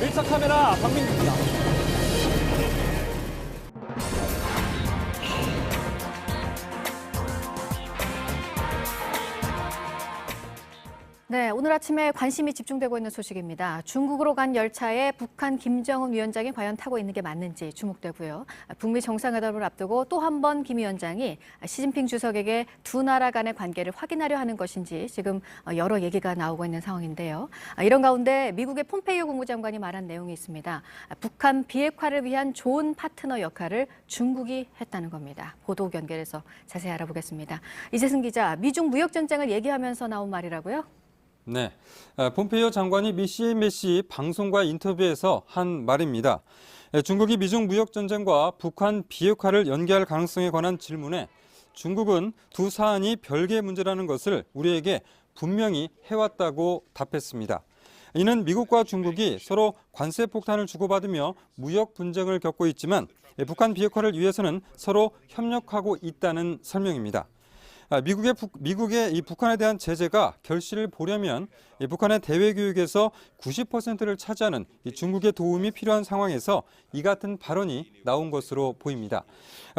Speaker 7: 밀착 카메라 박민규입니다.
Speaker 2: 네, 오늘 아침에 관심이 집중되고 있는 소식입니다. 중국으로 간 열차에 북한 김정은 위원장이 과연 타고 있는 게 맞는지 주목되고요. 북미 정상회담을 앞두고 또 한 번 김 위원장이 시진핑 주석에게 두 나라 간의 관계를 확인하려 하는 것인지 지금 여러 얘기가 나오고 있는 상황인데요. 이런 가운데 미국의 폼페이오 국무장관이 말한 내용이 있습니다. 북한 비핵화를 위한 좋은 파트너 역할을 중국이 했다는 겁니다. 보도 연결해서 자세히 알아보겠습니다. 이재승 기자, 미중 무역 전쟁을 얘기하면서 나온 말이라고요?
Speaker 11: 네, 폼페이오 장관이 미 CNBC 방송과 인터뷰에서 한 말입니다. 중국이 미중 무역 전쟁과 북한 비핵화를 연계할 가능성에 관한 질문에 중국은 두 사안이 별개의 문제라는 것을 우리에게 분명히 해왔다고 답했습니다. 이는 미국과 중국이 서로 관세 폭탄을 주고받으며 무역 분쟁을 겪고 있지만 북한 비핵화를 위해서는 서로 협력하고 있다는 설명입니다. 미국의 이 북한에 대한 제재가 결실을 보려면 북한의 대외 교육에서 90%를 차지하는 중국의 도움이 필요한 상황에서 이 같은 발언이 나온 것으로 보입니다.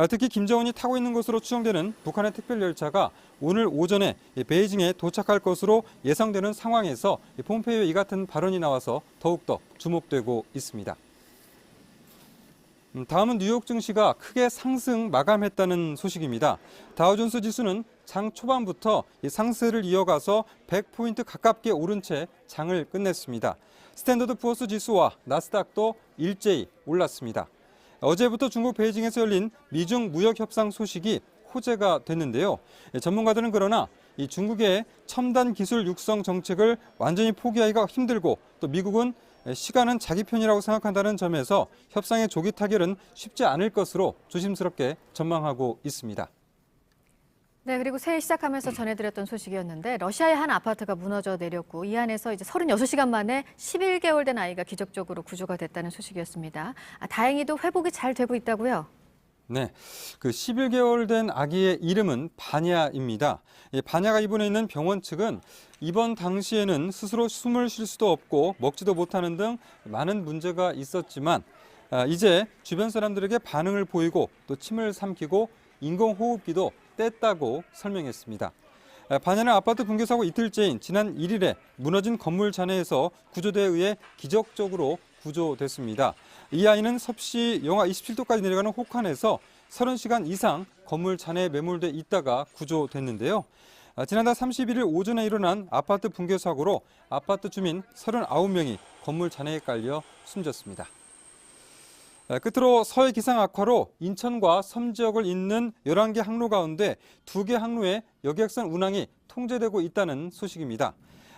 Speaker 11: 특히 김정은이 타고 있는 것으로 추정되는 북한의 특별 열차가 오늘 오전에 베이징에 도착할 것으로 예상되는 상황에서 폼페이오 이 같은 발언이 나와서 더욱더 주목되고 있습니다. 다음은 뉴욕 증시가 크게 상승 마감했다는 소식입니다. 다우존스 지수는 장 초반부터 상승을 이어가서 100포인트 가깝게 오른 채 장을 끝냈습니다. 스탠더드 푸어스 지수와 나스닥도 일제히 올랐습니다. 어제부터 중국 베이징에서 열린 미중 무역 협상 소식이 호재가 됐는데요. 전문가들은 그러나 이 중국의 첨단 기술 육성 정책을 완전히 포기하기가 힘들고 또 미국은 시간은 자기 편이라고 생각한다는 점에서 협상의 조기 타결은 쉽지 않을 것으로 조심스럽게 전망하고 있습니다.
Speaker 2: 네, 그리고 새해 시작하면서 전해드렸던 소식이었는데 러시아의 한 아파트가 무너져 내렸고 이 안에서 이제 36시간 만에 11개월 된 아이가 기적적으로 구조가 됐다는 소식이었습니다. 다행히도 회복이 잘 되고 있다고요?
Speaker 11: 네, 그 11개월 된 아기의 이름은 바냐입니다. 바냐가 입원해 있는 병원 측은 입원 당시에는 스스로 숨을 쉴 수도 없고 먹지도 못하는 등 많은 문제가 있었지만 이제 주변 사람들에게 반응을 보이고 또 침을 삼키고 인공호흡기도 뗐다고 설명했습니다. 바냐는 아파트 붕괴 사고 이틀째인 지난 1일에 무너진 건물 잔해에서 구조대에 의해 기적적으로 구조됐습니다. 이 아이는 섭씨 영하 27도까지 내려가는 혹한에서 30시간 이상 건물 잔해에 매몰돼 있다가 구조됐는데요. 지난달 31일 오전에 일어난 아파트 붕괴 사고로 아파트 주민 39명이 건물 잔해에 깔려 숨졌습니다. 끝으로 서해 기상 악화로 인천과 섬 지역을 잇는 11개 항로 가운데 2개 항로에 여객선 운항이 통제되고 있다는 소식입니다.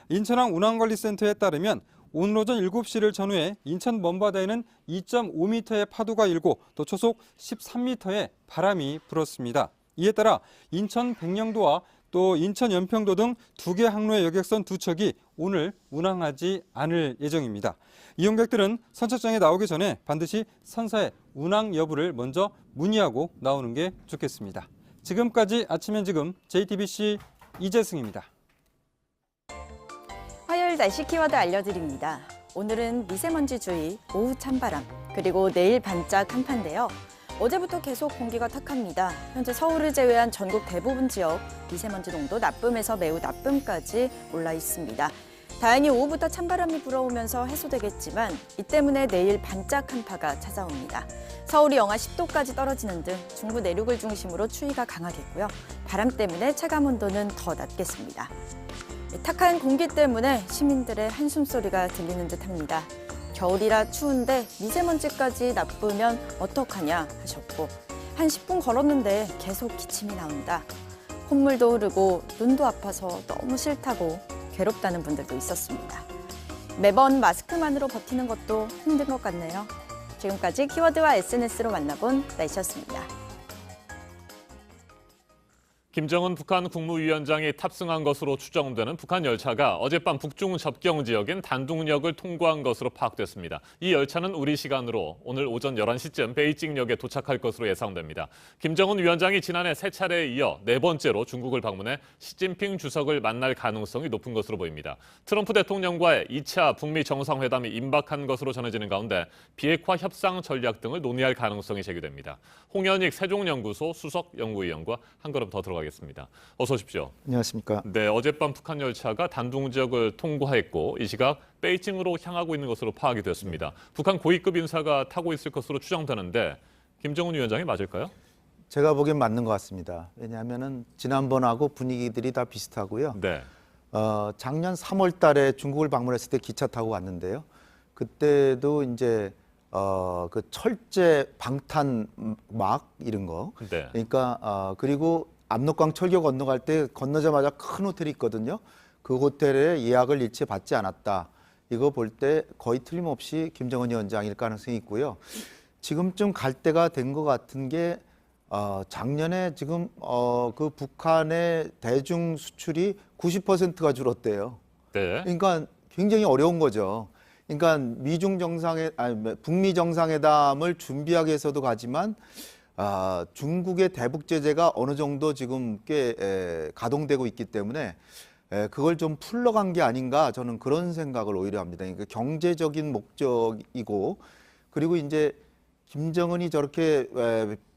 Speaker 11: 인천항 운항관리센터에 따르면 오늘 오전 7시를 전후해 인천 먼바다에는 2.5m의 파도가 일고 또 초속 13m의 바람이 불었습니다. 이에 따라 인천 백령도와 또 인천 연평도 등 2개 항로의 여객선 2척이 오늘 운항하지 않을 예정입니다. 이용객들은 선착장에 나오기 전에 반드시 선사의 운항 여부를 먼저 문의하고 나오는 게 좋겠습니다. 지금까지 아침엔 지금 JTBC 이재승입니다.
Speaker 12: 화요일 날씨 키워드 알려드립니다. 오늘은 미세먼지주의, 오후 찬바람, 그리고 내일 반짝 한파인데요. 어제부터 계속 공기가 탁합니다. 현재 서울을 제외한 전국 대부분 지역 미세먼지 농도 나쁨에서 매우 나쁨까지 올라 있습니다. 다행히 오후부터 찬바람이 불어오면서 해소되겠지만 이 때문에 내일 반짝 한파가 찾아옵니다. 서울이 영하 10도까지 떨어지는 등 중부 내륙을 중심으로 추위가 강하겠고요. 바람 때문에 체감온도는 더 낮겠습니다. 탁한 공기 때문에 시민들의 한숨소리가 들리는 듯합니다. 겨울이라 추운데 미세먼지까지 나쁘면 어떡하냐 하셨고 한 10분 걸었는데 계속 기침이 나온다. 콧물도 흐르고 눈도 아파서 너무 싫다고 괴롭다는 분들도 있었습니다. 매번 마스크만으로 버티는 것도 힘든 것 같네요. 지금까지 키워드와 SNS로 만나본 날씨였습니다.
Speaker 1: 김정은 북한 국무위원장이 탑승한 것으로 추정되는 북한 열차가 어젯밤 북중 접경 지역인 단둥역을 통과한 것으로 파악됐습니다. 이 열차는 우리 시간으로 오늘 오전 11시쯤 베이징역에 도착할 것으로 예상됩니다. 김정은 위원장이 지난해 3차례에 이어 4번째로 중국을 방문해 시진핑 주석을 만날 가능성이 높은 것으로 보입니다. 트럼프 대통령과의 2차 북미 정상회담이 임박한 것으로 전해지는 가운데 비핵화 협상 전략 등을 논의할 가능성이 제기됩니다. 홍현익 세종연구소 수석 연구위원과 한 걸음 더 들어가겠습니다. 어서 오십시오.
Speaker 8: 안녕하십니까.
Speaker 1: 네, 어젯밤 북한 열차가 단둥 지역을 통과했고 이 시각 베이징으로 향하고 있는 것으로 파악이 됐습니다. 북한 고위급 인사가 타고 있을 것으로 추정되는데 김정은 위원장이 맞을까요?
Speaker 8: 제가 보기엔 맞는 것 같습니다. 왜냐하면은 지난번하고 분위기들이 다 비슷하고요.
Speaker 1: 네.
Speaker 8: 작년 3월 달에 중국을 방문했을 때 기차 타고 왔는데요. 그때도 이제 그 철제 방탄막 이런 거.
Speaker 1: 네.
Speaker 8: 그러니까 그리고 압록강 철교 건너갈 때 건너자마자 큰 호텔이 있거든요. 그 호텔에 예약을 일체 받지 않았다. 이거 볼 때 거의 틀림없이 김정은 위원장일 가능성이 있고요. 지금쯤 갈 때가 된 것 같은 게 작년에 지금 그 북한의 대중 수출이 90%가 줄었대요.
Speaker 1: 네.
Speaker 8: 그러니까 굉장히 어려운 거죠. 그러니까 북미 정상회담을 준비하기 위해서도 가지만 중국의 대북 제재가 어느 정도 지금 꽤 가동되고 있기 때문에 그걸 좀 풀러간 게 아닌가 저는 그런 생각을 오히려 합니다. 그러니까 경제적인 목적이고 그리고 이제 김정은이 저렇게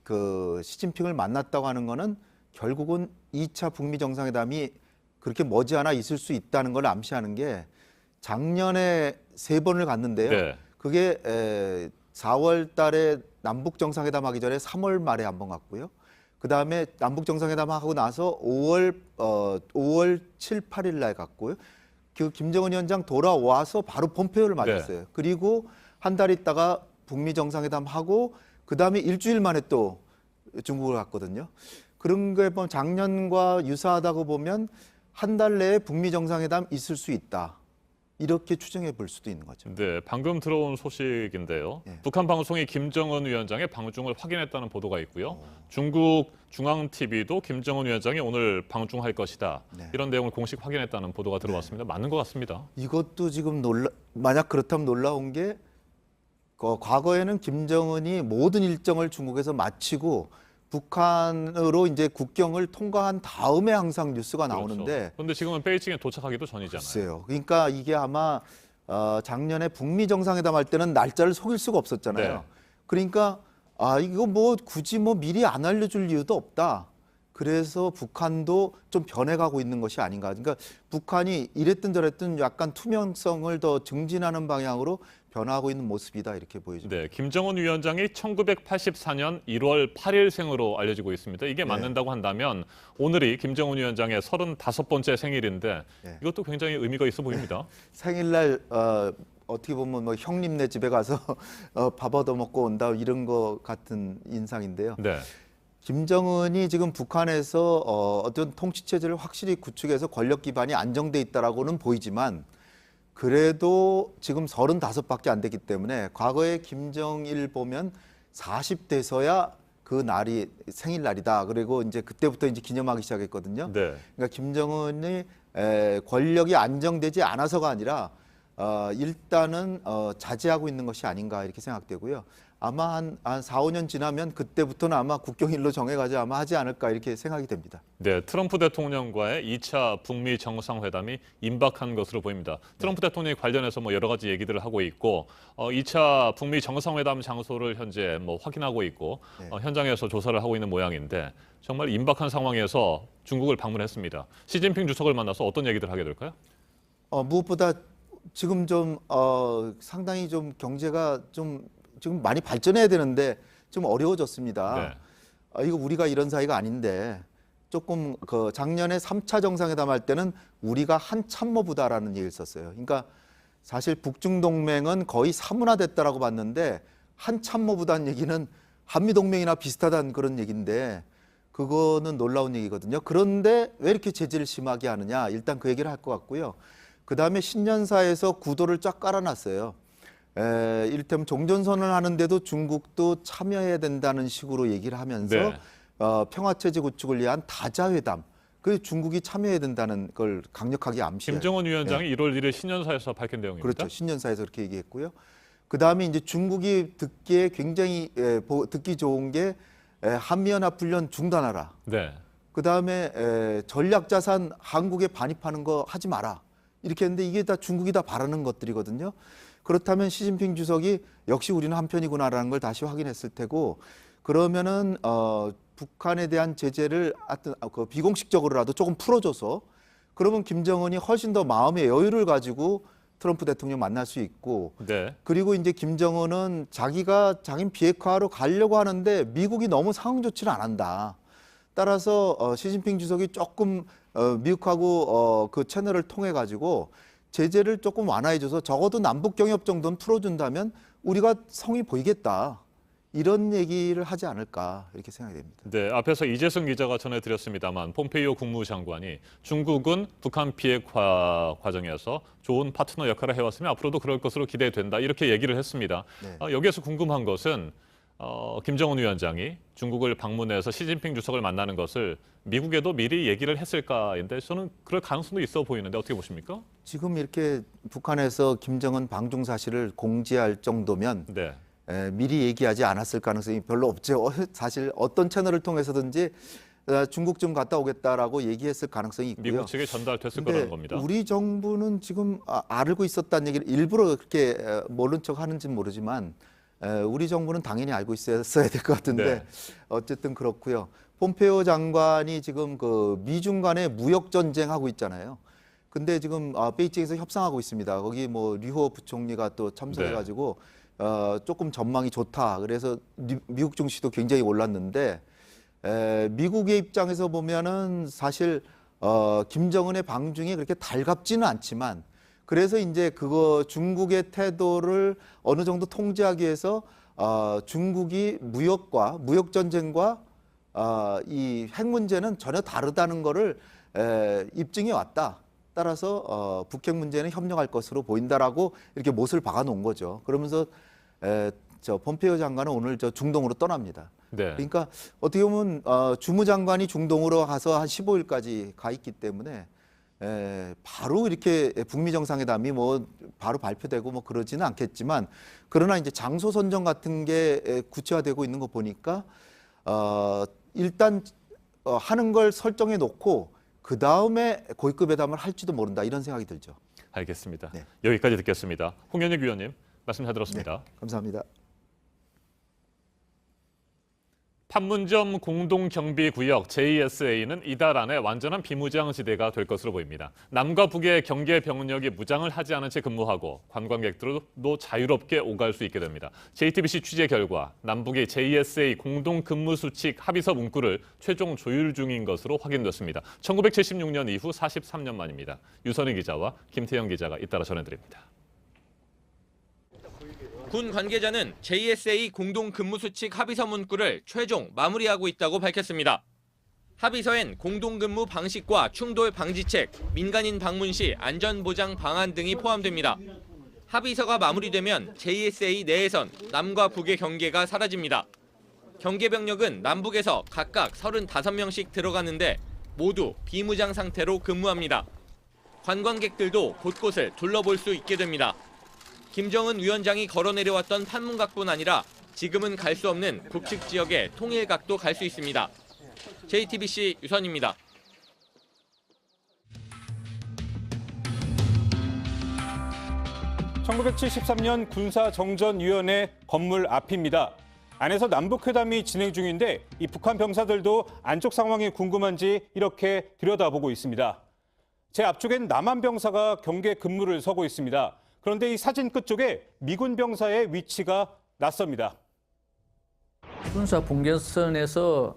Speaker 8: 그 시진핑을 만났다고 하는 거는 결국은 2차 북미 정상회담이 그렇게 머지않아 있을 수 있다는 걸 암시하는 게 작년에 3번을 갔는데요.
Speaker 1: 네.
Speaker 8: 그게 4월 달에 남북 정상회담 하기 전에 3월 말에 한 번 갔고요. 그다음에 남북 정상회담 하고 나서 5월 7, 8일 날 갔고요. 그 김정은 위원장 돌아와서 바로 폼페이오를 맞았어요.
Speaker 1: 네.
Speaker 8: 그리고 한 달 있다가 북미 정상회담 하고 그다음에 일주일 만에 또 중국을 갔거든요. 그런 게 보면 작년과 유사하다고 보면 한 달 내에 북미 정상회담 있을 수 있다. 이렇게 추정해 볼 수도 있는 거죠.
Speaker 1: 네, 방금 들어온 소식인데요. 북한 방송이 김정은 위원장의 방중을 확인했다는 보도가 있고요. 중국 중앙TV도 김정은 위원장이 오늘 방중할 것이다. 이런 내용을 공식 확인했다는 보도가 들어왔습니다. 맞는 것 같습니다.
Speaker 8: 이것도 지금 만약 그렇다면 놀라운 게 과거에는 김정은이 모든 일정을 중국에서 마치고 북한으로 이제 국경을 통과한 다음에 항상 뉴스가 나오는데
Speaker 1: 그런데 지금은 베이징에 도착하기도 전이잖아요.
Speaker 8: 글쎄요. 그러니까 이게 아마 작년에 북미 정상회담 할 때는 날짜를 속일 수가 없었잖아요.
Speaker 1: 네.
Speaker 8: 그러니까 이거 뭐 굳이 뭐 미리 안 알려줄 이유도 없다. 그래서 북한도 좀 변해가고 있는 것이 아닌가. 그러니까 북한이 이랬든 저랬든 약간 투명성을 더 증진하는 방향으로 변화하고 있는 모습이다 이렇게 보여집니다.
Speaker 1: 네, 김정은 위원장이 1984년 1월 8일생으로 알려지고 있습니다. 이게 맞는다고 한다면 오늘이 김정은 위원장의 35번째 생일인데 이것도 굉장히 의미가 있어 보입니다.
Speaker 8: 생일날 어떻게 보면 뭐 형님네 집에 가서 밥 얻어먹고 온다 이런 거 같은 인상인데요.
Speaker 1: 네.
Speaker 8: 김정은이 지금 북한에서 어떤 통치체제를 확실히 구축해서 권력 기반이 안정돼 있다라고는 보이지만 그래도 지금 35밖에 안 됐기 때문에 과거에 김정일 보면 40대서야 그 날이 생일날이다. 그리고 이제 그때부터 이제 기념하기 시작했거든요.
Speaker 1: 네.
Speaker 8: 그러니까 김정은이 권력이 안정되지 않아서가 아니라 일단은 자제하고 있는 것이 아닌가 이렇게 생각되고요. 아마 한 4, 5년 지나면 그때부터는 아마 국경일로 정해가지고 아마 하지 않을까 이렇게 생각이 됩니다.
Speaker 1: 네, 트럼프 대통령과의 2차 북미 정상회담이 임박한 것으로 보입니다. 트럼프 대통령이 관련해서 뭐 여러 가지 얘기들을 하고 있고 2차 북미 정상회담 장소를 현재 뭐 확인하고 있고 현장에서 조사를 하고 있는 모양인데 정말 임박한 상황에서 중국을 방문했습니다. 시진핑 주석을 만나서 어떤 얘기들을 하게 될까요?
Speaker 8: 무엇보다 지금 좀 상당히 좀 경제가 좀 지금 많이 발전해야 되는데 좀 어려워졌습니다. 이거 우리가 이런 사이가 아닌데 조금 그 작년에 3차 정상회담 할 때는 우리가 한 참모부다라는 얘기를 썼어요. 그러니까 사실 북중 동맹은 거의 사문화됐다라고 봤는데 한 참모부다는 얘기는 한미동맹이나 비슷하다는 그런 얘기인데 그거는 놀라운 얘기거든요. 그런데 왜 이렇게 제재를 심하게 하느냐? 일단 그 얘기를 할 것 같고요. 그다음에 신년사에서 구도를 쫙 깔아놨어요. 이를테면 종전선언을 하는데도 중국도 참여해야 된다는 식으로 얘기를 하면서
Speaker 1: 네.
Speaker 8: 평화체제 구축을 위한 다자회담, 그 중국이 참여해야 된다는 걸 강력하게 암시해요.
Speaker 1: 김정은 위원장이 1월 1일 신년사에서 밝힌 내용입니다.
Speaker 8: 그렇죠. 신년사에서 그렇게 얘기했고요. 그다음에 이제 중국이 듣기에 굉장히 듣기 좋은 게 한미연합훈련 중단하라.
Speaker 1: 네.
Speaker 8: 그다음에 전략자산 한국에 반입하는 거 하지 마라. 이렇게 했는데 이게 다 중국이 다 바라는 것들이거든요. 그렇다면 시진핑 주석이 역시 우리는 한편이구나라는 걸 다시 확인했을 테고 그러면은 북한에 대한 제재를 하여튼 비공식적으로라도 조금 풀어줘서 그러면 김정은이 훨씬 더 마음의 여유를 가지고 트럼프 대통령 만날 수 있고
Speaker 1: 네.
Speaker 8: 그리고 이제 김정은은 자기가 장인 비핵화로 가려고 하는데 미국이 너무 상응 조치를 안 한다. 따라서 시진핑 주석이 조금 미국하고 그 채널을 통해 가지고 제재를 조금 완화해줘서 적어도 남북 경협 정도는 풀어준다면 우리가 성이 보이겠다. 이런 얘기를 하지 않을까 이렇게 생각이 됩니다.
Speaker 1: 네, 앞에서 이재승 기자가 전해드렸습니다만 폼페이오 국무장관이 중국은 북한 비핵화 과정에서 좋은 파트너 역할을 해왔으며 앞으로도 그럴 것으로 기대된다 이렇게 얘기를 했습니다.
Speaker 8: 네.
Speaker 1: 여기에서 궁금한 것은 김정은 위원장이 중국을 방문해서 시진핑 주석을 만나는 것을 미국에도 미리 얘기를 했을까인데 저는 그럴 가능성도 있어 보이는데 어떻게 보십니까?
Speaker 8: 지금 이렇게 북한에서 김정은 방중 사실을 공지할 정도면
Speaker 1: 네.
Speaker 8: 미리 얘기하지 않았을 가능성이 별로 없죠. 사실 어떤 채널을 통해서든지 중국 좀 갔다 오겠다라고 얘기했을 가능성이 있고요.
Speaker 1: 미국 측에 전달됐을 거라는 겁니다.
Speaker 8: 우리 정부는 지금 알고 있었다는 얘기를 일부러 그렇게 모른 척 하는지는 모르지만 우리 정부는 당연히 알고 있었어야 될 것 같은데
Speaker 1: 네.
Speaker 8: 어쨌든 그렇고요. 폼페이오 장관이 지금 그 미중 간의 무역 전쟁하고 있잖아요. 근데 지금 베이징에서 협상하고 있습니다. 거기 뭐 류호 부총리가 또 참석해가지고 조금 전망이 좋다. 그래서 미국 증시도 굉장히 올랐는데 미국의 입장에서 보면은 사실 김정은의 방중이 그렇게 달갑지는 않지만 그래서 이제 그거 중국의 태도를 어느 정도 통제하기 위해서 중국이 무역 전쟁과 이 핵 문제는 전혀 다르다는 거를 입증해 왔다. 따라서 북핵 문제는 협력할 것으로 보인다라고 이렇게 못을 박아 놓은 거죠. 그러면서 저 폼페이오 장관은 오늘 저 중동으로 떠납니다.
Speaker 1: 네.
Speaker 8: 그러니까 어떻게 보면 주무장관이 중동으로 가서 한 15일까지 가 있기 때문에 바로 이렇게 북미 정상회담이 뭐 바로 발표되고 뭐 그러지는 않겠지만 그러나 이제 장소 선정 같은 게 구체화되고 있는 거 보니까 일단 하는 걸 설정해 놓고 그 다음에 고위급 회담을 할지도 모른다 이런 생각이 들죠.
Speaker 1: 알겠습니다.
Speaker 8: 네.
Speaker 1: 여기까지 듣겠습니다. 홍현익 위원님 말씀 잘 들었습니다.
Speaker 8: 네, 감사합니다.
Speaker 1: 판문점 공동경비구역 JSA는 이달 안에 완전한 비무장지대가 될 것으로 보입니다. 남과 북의 경계 병력이 무장을 하지 않은 채 근무하고 관광객들도 자유롭게 오갈 수 있게 됩니다. JTBC 취재 결과 남북의 JSA 공동근무수칙 합의서 문구를 최종 조율 중인 것으로 확인됐습니다. 1976년 이후 43년 만입니다. 유선희 기자와 김태형 기자가 잇따라 전해드립니다.
Speaker 29: 군 관계자는 JSA 공동근무수칙 합의서 문구를 최종 마무리하고 있다고 밝혔습니다. 합의서엔 공동근무 방식과 충돌 방지책, 민간인 방문 시 안전보장 방안 등이 포함됩니다. 합의서가 마무리되면 JSA 내에선 남과 북의 경계가 사라집니다. 경계병력은 남북에서 각각 35명씩 들어가는데 모두 비무장 상태로 근무합니다. 관광객들도 곳곳을 둘러볼 수 있게 됩니다. 김정은 위원장이 걸어내려왔던 판문각뿐 아니라 지금은 갈 수 없는 북측 지역의 통일각도 갈 수 있습니다. JTBC 유선입니다.
Speaker 14: (1973년) 군사정전위원회 건물 앞입니다. 안에서 남북회담이 진행 중인데 이 북한 병사들도 안쪽 상황이 궁금한지 이렇게 들여다보고 있습니다. 제 앞쪽엔 남한 병사가 경계 근무를 서고 있습니다. 그런데 이 사진 끝쪽에 미군 병사의 위치가 낯섭니다.
Speaker 15: 군사 분계선에서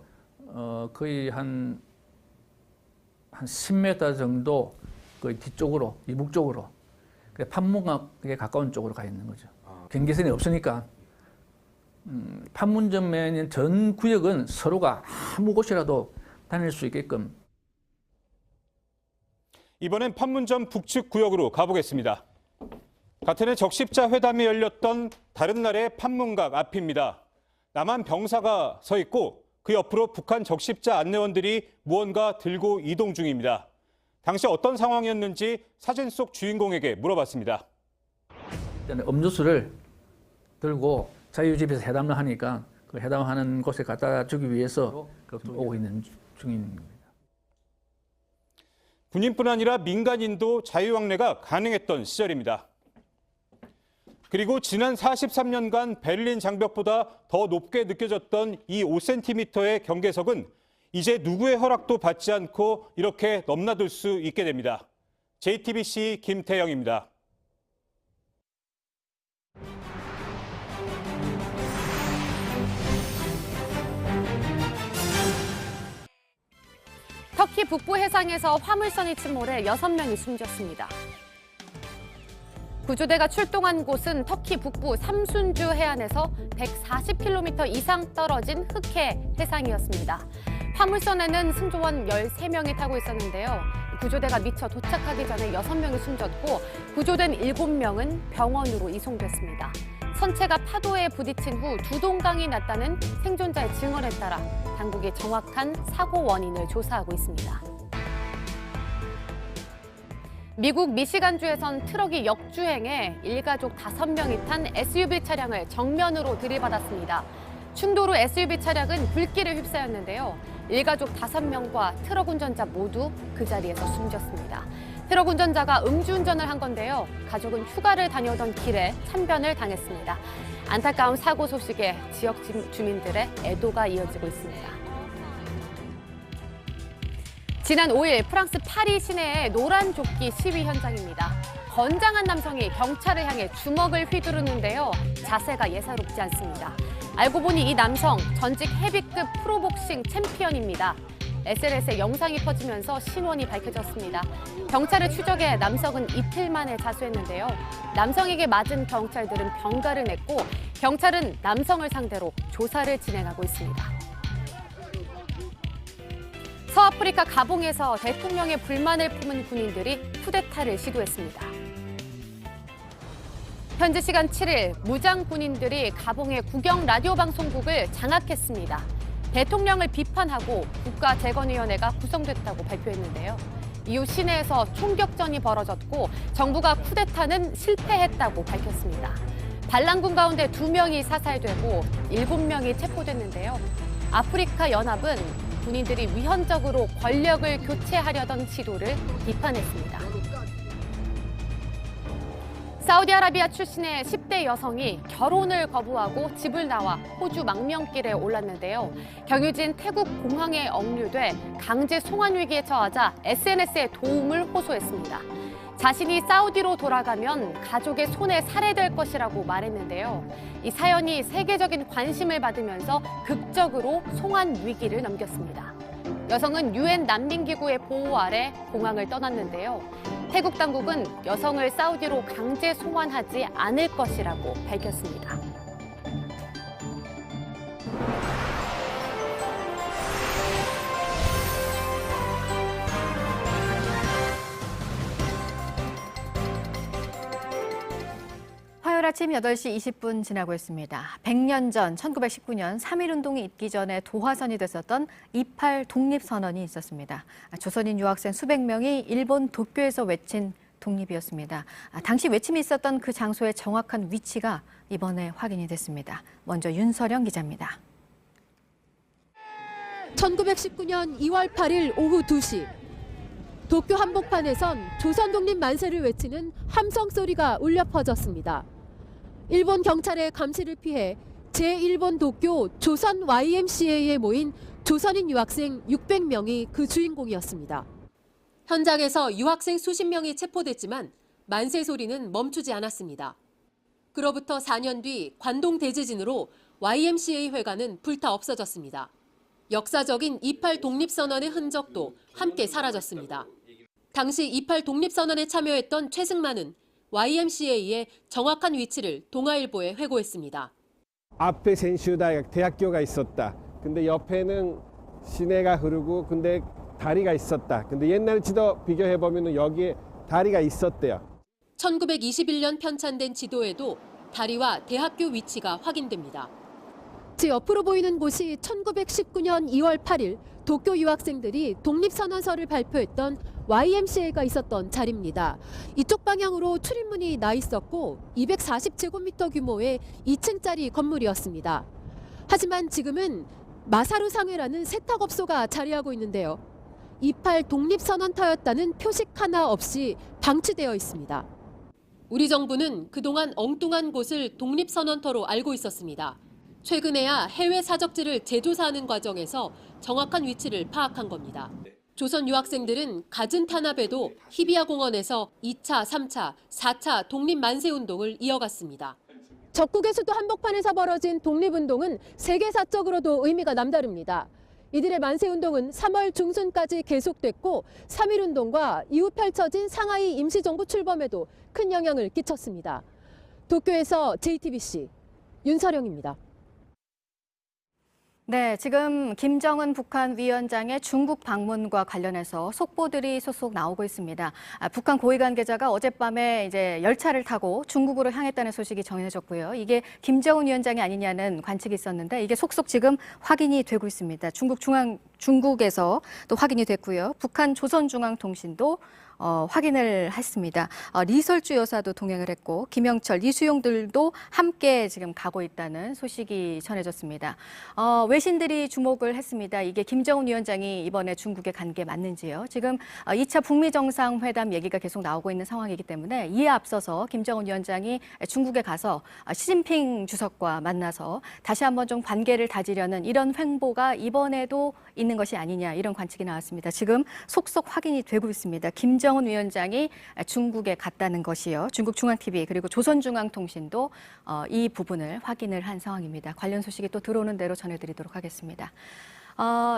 Speaker 15: 거의 한 10m 정도 거의 뒤쪽으로, 이북 쪽으로, 판문각에 가까운 쪽으로 가 있는 거죠. 경계선이 없으니까 판문점에 있는 전 구역은 서로가 아무 곳이라도 다닐 수 있게끔.
Speaker 14: 이번엔 판문점 북측 구역으로 가보겠습니다. 같은 해 적십자 회담이 열렸던 다른 날의 판문각 앞입니다. 남한 병사가 서 있고 그 옆으로 북한 적십자 안내원들이 무언가 들고 이동 중입니다. 당시 어떤 상황이었는지 사진 속 주인공에게 물어봤습니다.
Speaker 15: 음료수를 들고 자유집에서 회담을 하니까 그 회담하는 곳에 갖다 주기 위해서 오고 있는 중입니다.
Speaker 14: 군인뿐 아니라 민간인도 자유왕래가 가능했던 시절입니다. 그리고 지난 43년간 베를린 장벽보다 더 높게 느껴졌던 이 5cm의 경계석은 이제 누구의 허락도 받지 않고 이렇게 넘나들 수 있게 됩니다. JTBC 김태영입니다.
Speaker 3: 터키 북부 해상에서 화물선이 침몰해 6명이 숨졌습니다. 구조대가 출동한 곳은 터키 북부 삼순주 해안에서 140km 이상 떨어진 흑해 해상이었습니다. 화물선에는 승조원 13명이 타고 있었는데요. 구조대가 미처 도착하기 전에 6명이 숨졌고 구조된 7명은 병원으로 이송됐습니다. 선체가 파도에 부딪힌 후 두동강이 났다는 생존자의 증언에 따라 당국이 정확한 사고 원인을 조사하고 있습니다. 미국 미시간주에선 트럭이 역주행해 일가족 5명이 탄 SUV 차량을 정면으로 들이받았습니다. 충돌 후 SUV 차량은 불길에 휩싸였는데요. 일가족 5명과 트럭 운전자 모두 그 자리에서 숨졌습니다. 트럭 운전자가 음주운전을 한 건데요. 가족은 휴가를 다녀오던 길에 참변을 당했습니다. 안타까운 사고 소식에 지역 주민들의 애도가 이어지고 있습니다. 지난 5일 프랑스 파리 시내의 노란 조끼 시위 현장입니다. 건장한 남성이 경찰을 향해 주먹을 휘두르는데요. 자세가 예사롭지 않습니다. 알고 보니 이 남성 전직 헤비급 프로복싱 챔피언입니다. SNS에 영상이 퍼지면서 신원이 밝혀졌습니다. 경찰을 추적해 남성은 이틀 만에 자수했는데요. 남성에게 맞은 경찰들은 병가를 냈고 경찰은 남성을 상대로 조사를 진행하고 있습니다. 서아프리카 가봉에서 대통령의 불만을 품은 군인들이 쿠데타를 시도했습니다. 현지 시간 7일 무장 군인들이 가봉의 국영 라디오 방송국을 장악했습니다. 대통령을 비판하고 국가재건위원회가 구성됐다고 발표했는데요. 이후 시내에서 총격전이 벌어졌고 정부가 쿠데타는 실패했다고 밝혔습니다. 반란군 가운데 2명이 사살되고 7명이 체포됐는데요. 아프리카 연합은 군인들이 위헌적으로 권력을 교체하려던 시도를 비판했습니다. 사우디아라비아 출신의 10대 여성이 결혼을 거부하고 집을 나와 호주 망명길에 올랐는데요. 경유진 태국 공항에 억류돼 강제 송환 위기에 처하자 SNS에 도움을 호소했습니다. 자신이 사우디로 돌아가면 가족의 손에 살해될 것이라고 말했는데요. 이 사연이 세계적인 관심을 받으면서 극적으로 송환 위기를 넘겼습니다. 여성은 UN 난민기구의 보호 아래 공항을 떠났는데요. 태국 당국은 여성을 사우디로 강제 송환하지 않을 것이라고 밝혔습니다.
Speaker 2: 화요일 아침 8시 20분 지나고 있습니다. 100년 전 1919년 3.1운동이 있기 전에 도화선이 됐었던 28 독립선언이 있었습니다. 조선인 유학생 수백 명이 일본 도쿄에서 외친 독립이었습니다. 당시 외침이 있었던 그 장소의 정확한 위치가 이번에 확인이 됐습니다. 먼저 윤서령 기자입니다.
Speaker 17: 1919년 2월 8일 오후 2시 도쿄 한복판에선 조선 독립 만세를 외치는 함성 소리가 울려 퍼졌습니다. 일본 경찰의 감시를 피해 제1본 도쿄 조선 YMCA에 모인 조선인 유학생 600명이 그 주인공이었습니다. 현장에서 유학생 수십 명이 체포됐지만 만세 소리는 멈추지 않았습니다. 그로부터 4년 뒤 관동 대지진으로 YMCA 회관은 불타 없어졌습니다. 역사적인 28 독립선언의 흔적도 함께 사라졌습니다. 당시 28 독립선언에 참여했던 최승만은 YMCA의 정확한 위치를 동아일보에 회고했습니다.
Speaker 10: 앞에 대학교가 있었다. 근데 옆에는 시내가 흐르고 근데 다리가 있었다. 근데 옛날 지도 비교해 보면 여기에 다리가 있었대요.
Speaker 17: 1921년 편찬된 지도에도 다리와 대학교 위치가 확인됩니다. 제 옆으로 보이는 곳이 1919년 2월 8일 도쿄 유학생들이 독립선언서를 발표했던 YMCA가 있었던 자리입니다. 이쪽 방향으로 출입문이 나 있었고 240제곱미터 규모의 2층짜리 건물이었습니다. 하지만 지금은 마사루 상회라는 세탁업소가 자리하고 있는데요. 28 독립선언터였다는 표식 하나 없이 방치되어 있습니다. 우리 정부는 그동안 엉뚱한 곳을 독립선언터로 알고 있었습니다. 최근에야 해외 사적지를 재조사하는 과정에서 정확한 위치를 파악한 겁니다. 조선 유학생들은 갖은 탄압에도 히비야 공원에서 2차, 3차, 4차 독립만세운동을 이어갔습니다. 적국의 수도 한복판에서 벌어진 독립운동은 세계사적으로도 의미가 남다릅니다. 이들의 만세운동은 3월 중순까지 계속됐고 3.1운동과 이후 펼쳐진 상하이 임시정부 출범에도 큰 영향을 끼쳤습니다. 도쿄에서 JTBC 윤서령입니다.
Speaker 2: 네, 지금 김정은 북한 위원장의 중국 방문과 관련해서 속보들이 속속 나오고 있습니다. 북한 고위 관계자가 어젯밤에 이제 열차를 타고 중국으로 향했다는 소식이 전해졌고요. 이게 김정은 위원장이 아니냐는 관측이 있었는데 이게 속속 지금 확인이 되고 있습니다. 중국에서 또 확인이 됐고요. 북한 조선중앙통신도 확인을 했습니다. 리설주 여사도 동행을 했고 김영철, 이수용들도 함께 지금 가고 있다는 소식이 전해졌습니다. 외신들이 주목을 했습니다. 이게 김정은 위원장이 이번에 중국에 간 게 맞는지요. 지금 2차 북미 정상회담 얘기가 계속 나오고 있는 상황이기 때문에 이에 앞서서 김정은 위원장이 중국에 가서 시진핑 주석과 만나서 다시 한번 좀 관계를 다지려는 이런 횡보가 이번에도 있는 것이 아니냐 이런 관측이 나왔습니다. 지금 속속 확인이 되고 있습니다. 김정은 위원장이 중국에 갔다는 것이요. 중국 중앙TV 그리고 조선중앙통신도 이 부분을 확인을 한 상황입니다. 관련 소식이 또 들어오는 대로 전해드리도록 하겠습니다.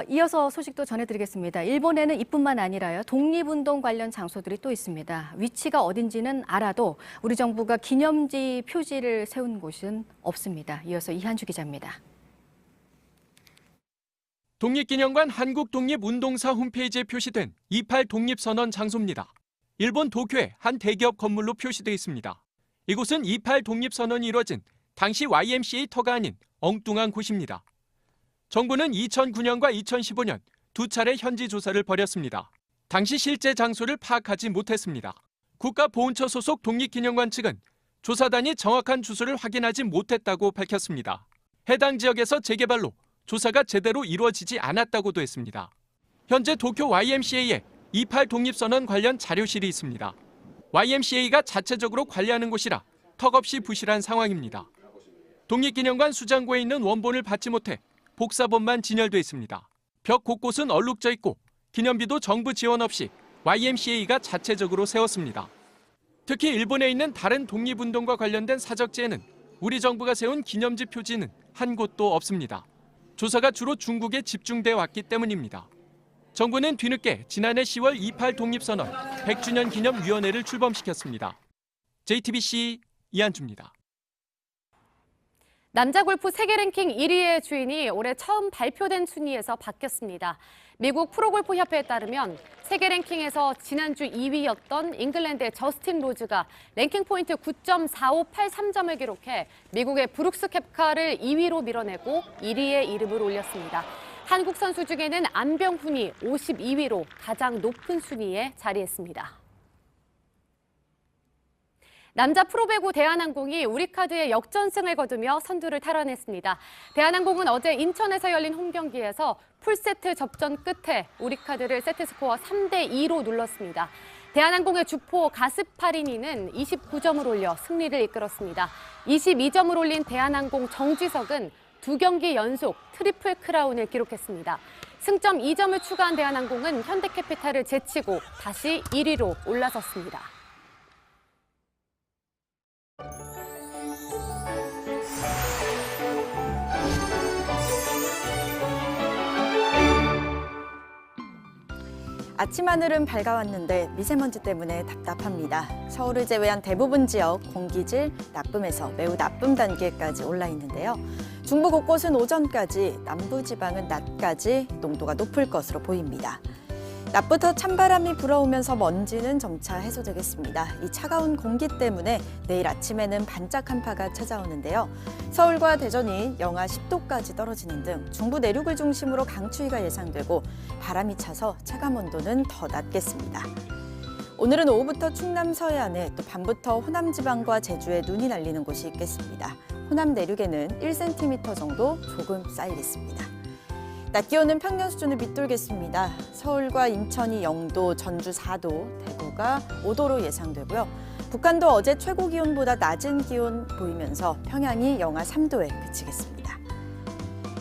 Speaker 2: 이어서 소식도 전해드리겠습니다. 일본에는 이뿐만 아니라요. 독립운동 관련 장소들이 또 있습니다. 위치가 어딘지는 알아도 우리 정부가 기념지 표지를 세운 곳은 없습니다. 이어서 이한주 기자입니다.
Speaker 18: 독립기념관 한국독립운동사 홈페이지에 표시된 28 독립선언 장소입니다. 일본 도쿄의 한 대기업 건물로 표시되어 있습니다. 이곳은 28 독립선언이 이뤄진 당시 YMCA 터가 아닌 엉뚱한 곳입니다. 정부는 2009년과 2015년 두 차례 현지 조사를 벌였습니다. 당시 실제 장소를 파악하지 못했습니다. 국가보훈처 소속 독립기념관 측은 조사단이 정확한 주소를 확인하지 못했다고 밝혔습니다. 해당 지역에서 재개발로 조사가 제대로 이루어지지 않았다고도 했습니다. 현재 도쿄 YMCA에 28 독립선언 관련 자료실이 있습니다. YMCA가 자체적으로 관리하는 곳이라 턱없이 부실한 상황입니다. 독립기념관 수장고에 있는 원본을 받지 못해 복사본만 진열돼 있습니다. 벽 곳곳은 얼룩져 있고 기념비도 정부 지원 없이 YMCA가 자체적으로 세웠습니다. 특히 일본에 있는 다른 독립운동과 관련된 사적지에는 우리 정부가 세운 기념지 표지는 한 곳도 없습니다. 조사가 주로 중국에 집중돼 왔기 때문입니다. 정부는 뒤늦게 지난해 10월 28 독립선언 100주년 기념위원회를 출범시켰습니다. JTBC 이한주입니다.
Speaker 3: 남자 골프 세계 랭킹 1위의 주인이 올해 처음 발표된 순위에서 바뀌었습니다. 미국 프로골프 협회에 따르면 세계 랭킹에서 지난주 2위였던 잉글랜드의 저스틴 로즈가 랭킹 포인트 9.4583점을 기록해 미국의 브룩스 캡카를 2위로 밀어내고 1위의 이름을 올렸습니다. 한국 선수 중에는 안병훈이 52위로 가장 높은 순위에 자리했습니다. 남자 프로배구 대한항공이 우리카드의 역전승을 거두며 선두를 탈환했습니다. 대한항공은 어제 인천에서 열린 홈경기에서 풀세트 접전 끝에 우리카드를 세트스코어 3대2로 눌렀습니다. 대한항공의 주포 가스파리니는 29점을 올려 승리를 이끌었습니다. 22점을 올린 대한항공 정지석은 2경기 연속 트리플 크라운을 기록했습니다. 승점 2점을 추가한 대한항공은 현대캐피탈을 제치고 다시 1위로 올라섰습니다.
Speaker 12: 아침 하늘은 밝아왔는데 미세먼지 때문에 답답합니다. 서울을 제외한 대부분 지역 공기질 나쁨에서 매우 나쁨 단계까지 올라 있는데요. 중부 곳곳은 오전까지, 남부지방은 낮까지 농도가 높을 것으로 보입니다. 낮부터 찬바람이 불어오면서 먼지는 점차 해소되겠습니다. 이 차가운 공기 때문에 내일 아침에는 반짝 한파가 찾아오는데요. 서울과 대전이 영하 10도까지 떨어지는 등 중부 내륙을 중심으로 강추위가 예상되고 바람이 차서 체감온도는 더 낮겠습니다. 오늘은 오후부터 충남 서해안에 또 밤부터 호남 지방과 제주에 눈이 날리는 곳이 있겠습니다. 호남 내륙에는 1cm 정도 조금 쌓이겠습니다. 낮 기온은 평년 수준을 밑돌겠습니다. 서울과 인천이 0도, 전주 4도, 대구가 5도로 예상되고요. 북한도 어제 최고 기온보다 낮은 기온 보이면서 평양이 영하 3도에 그치겠습니다.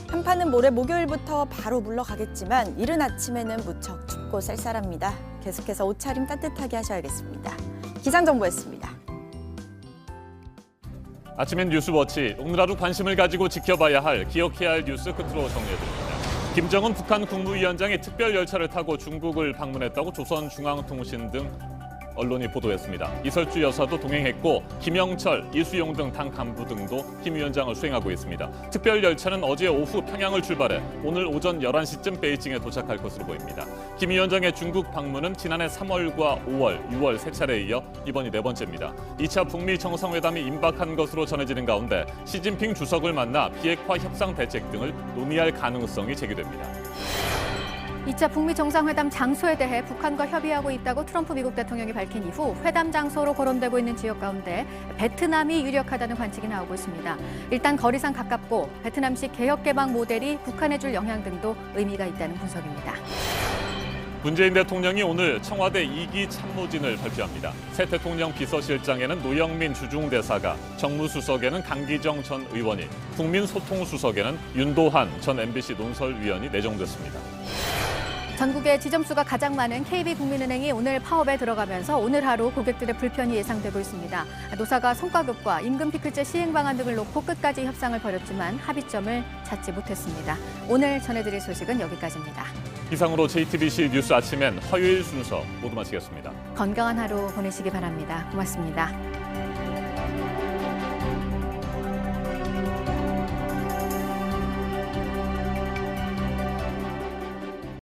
Speaker 12: 한파는 모레 목요일부터 바로 물러가겠지만 이른 아침에는 무척 춥고 쌀쌀합니다. 계속해서 옷차림 따뜻하게 하셔야겠습니다. 기상정보였습니다.
Speaker 1: 아침엔 뉴스워치, 오늘 하루 관심을 가지고 지켜봐야 할, 기억해야 할 뉴스 끝으로 정리해드립니다. 김정은 북한 국무위원장이 특별 열차를 타고 중국을 방문했다고 조선중앙통신 등 언론이 보도했습니다. 이설주 여사도 동행했고 김영철, 이수용 등 당 간부 등도 김 위원장을 수행하고 있습니다. 특별 열차는 어제 오후 평양을 출발해 오늘 오전 11시쯤 베이징에 도착할 것으로 보입니다. 김 위원장의 중국 방문은 지난해 3월과 5월, 6월 세 차례에 이어 이번이 네 번째입니다. 2차 북미 정상회담이 임박한 것으로 전해지는 가운데 시진핑 주석을 만나 비핵화 협상 대책 등을 논의할 가능성이 제기됩니다.
Speaker 2: 2차 북미 정상회담 장소에 대해 북한과 협의하고 있다고 트럼프 미국 대통령이 밝힌 이후 회담 장소로 거론되고 있는 지역 가운데 베트남이 유력하다는 관측이 나오고 있습니다. 일단 거리상 가깝고 베트남식 개혁개방 모델이 북한에 줄 영향 등도 의미가 있다는 분석입니다.
Speaker 1: 문재인 대통령이 오늘 청와대 2기 참모진을 발표합니다. 새 대통령 비서실장에는 노영민 주중대사가, 정무수석에는 강기정 전 의원이, 국민소통수석에는 윤도한 전 MBC 논설위원이 내정됐습니다.
Speaker 2: 전국의 지점수가 가장 많은 KB국민은행이 오늘 파업에 들어가면서 오늘 하루 고객들의 불편이 예상되고 있습니다. 노사가 성과급과 임금 피크제 시행 방안 등을 놓고 끝까지 협상을 벌였지만 합의점을 찾지 못했습니다. 오늘 전해드릴 소식은 여기까지입니다.
Speaker 1: 이상으로 JTBC 뉴스 아침엔 화요일 순서 모두 마치겠습니다.
Speaker 2: 건강한 하루 보내시기 바랍니다. 고맙습니다.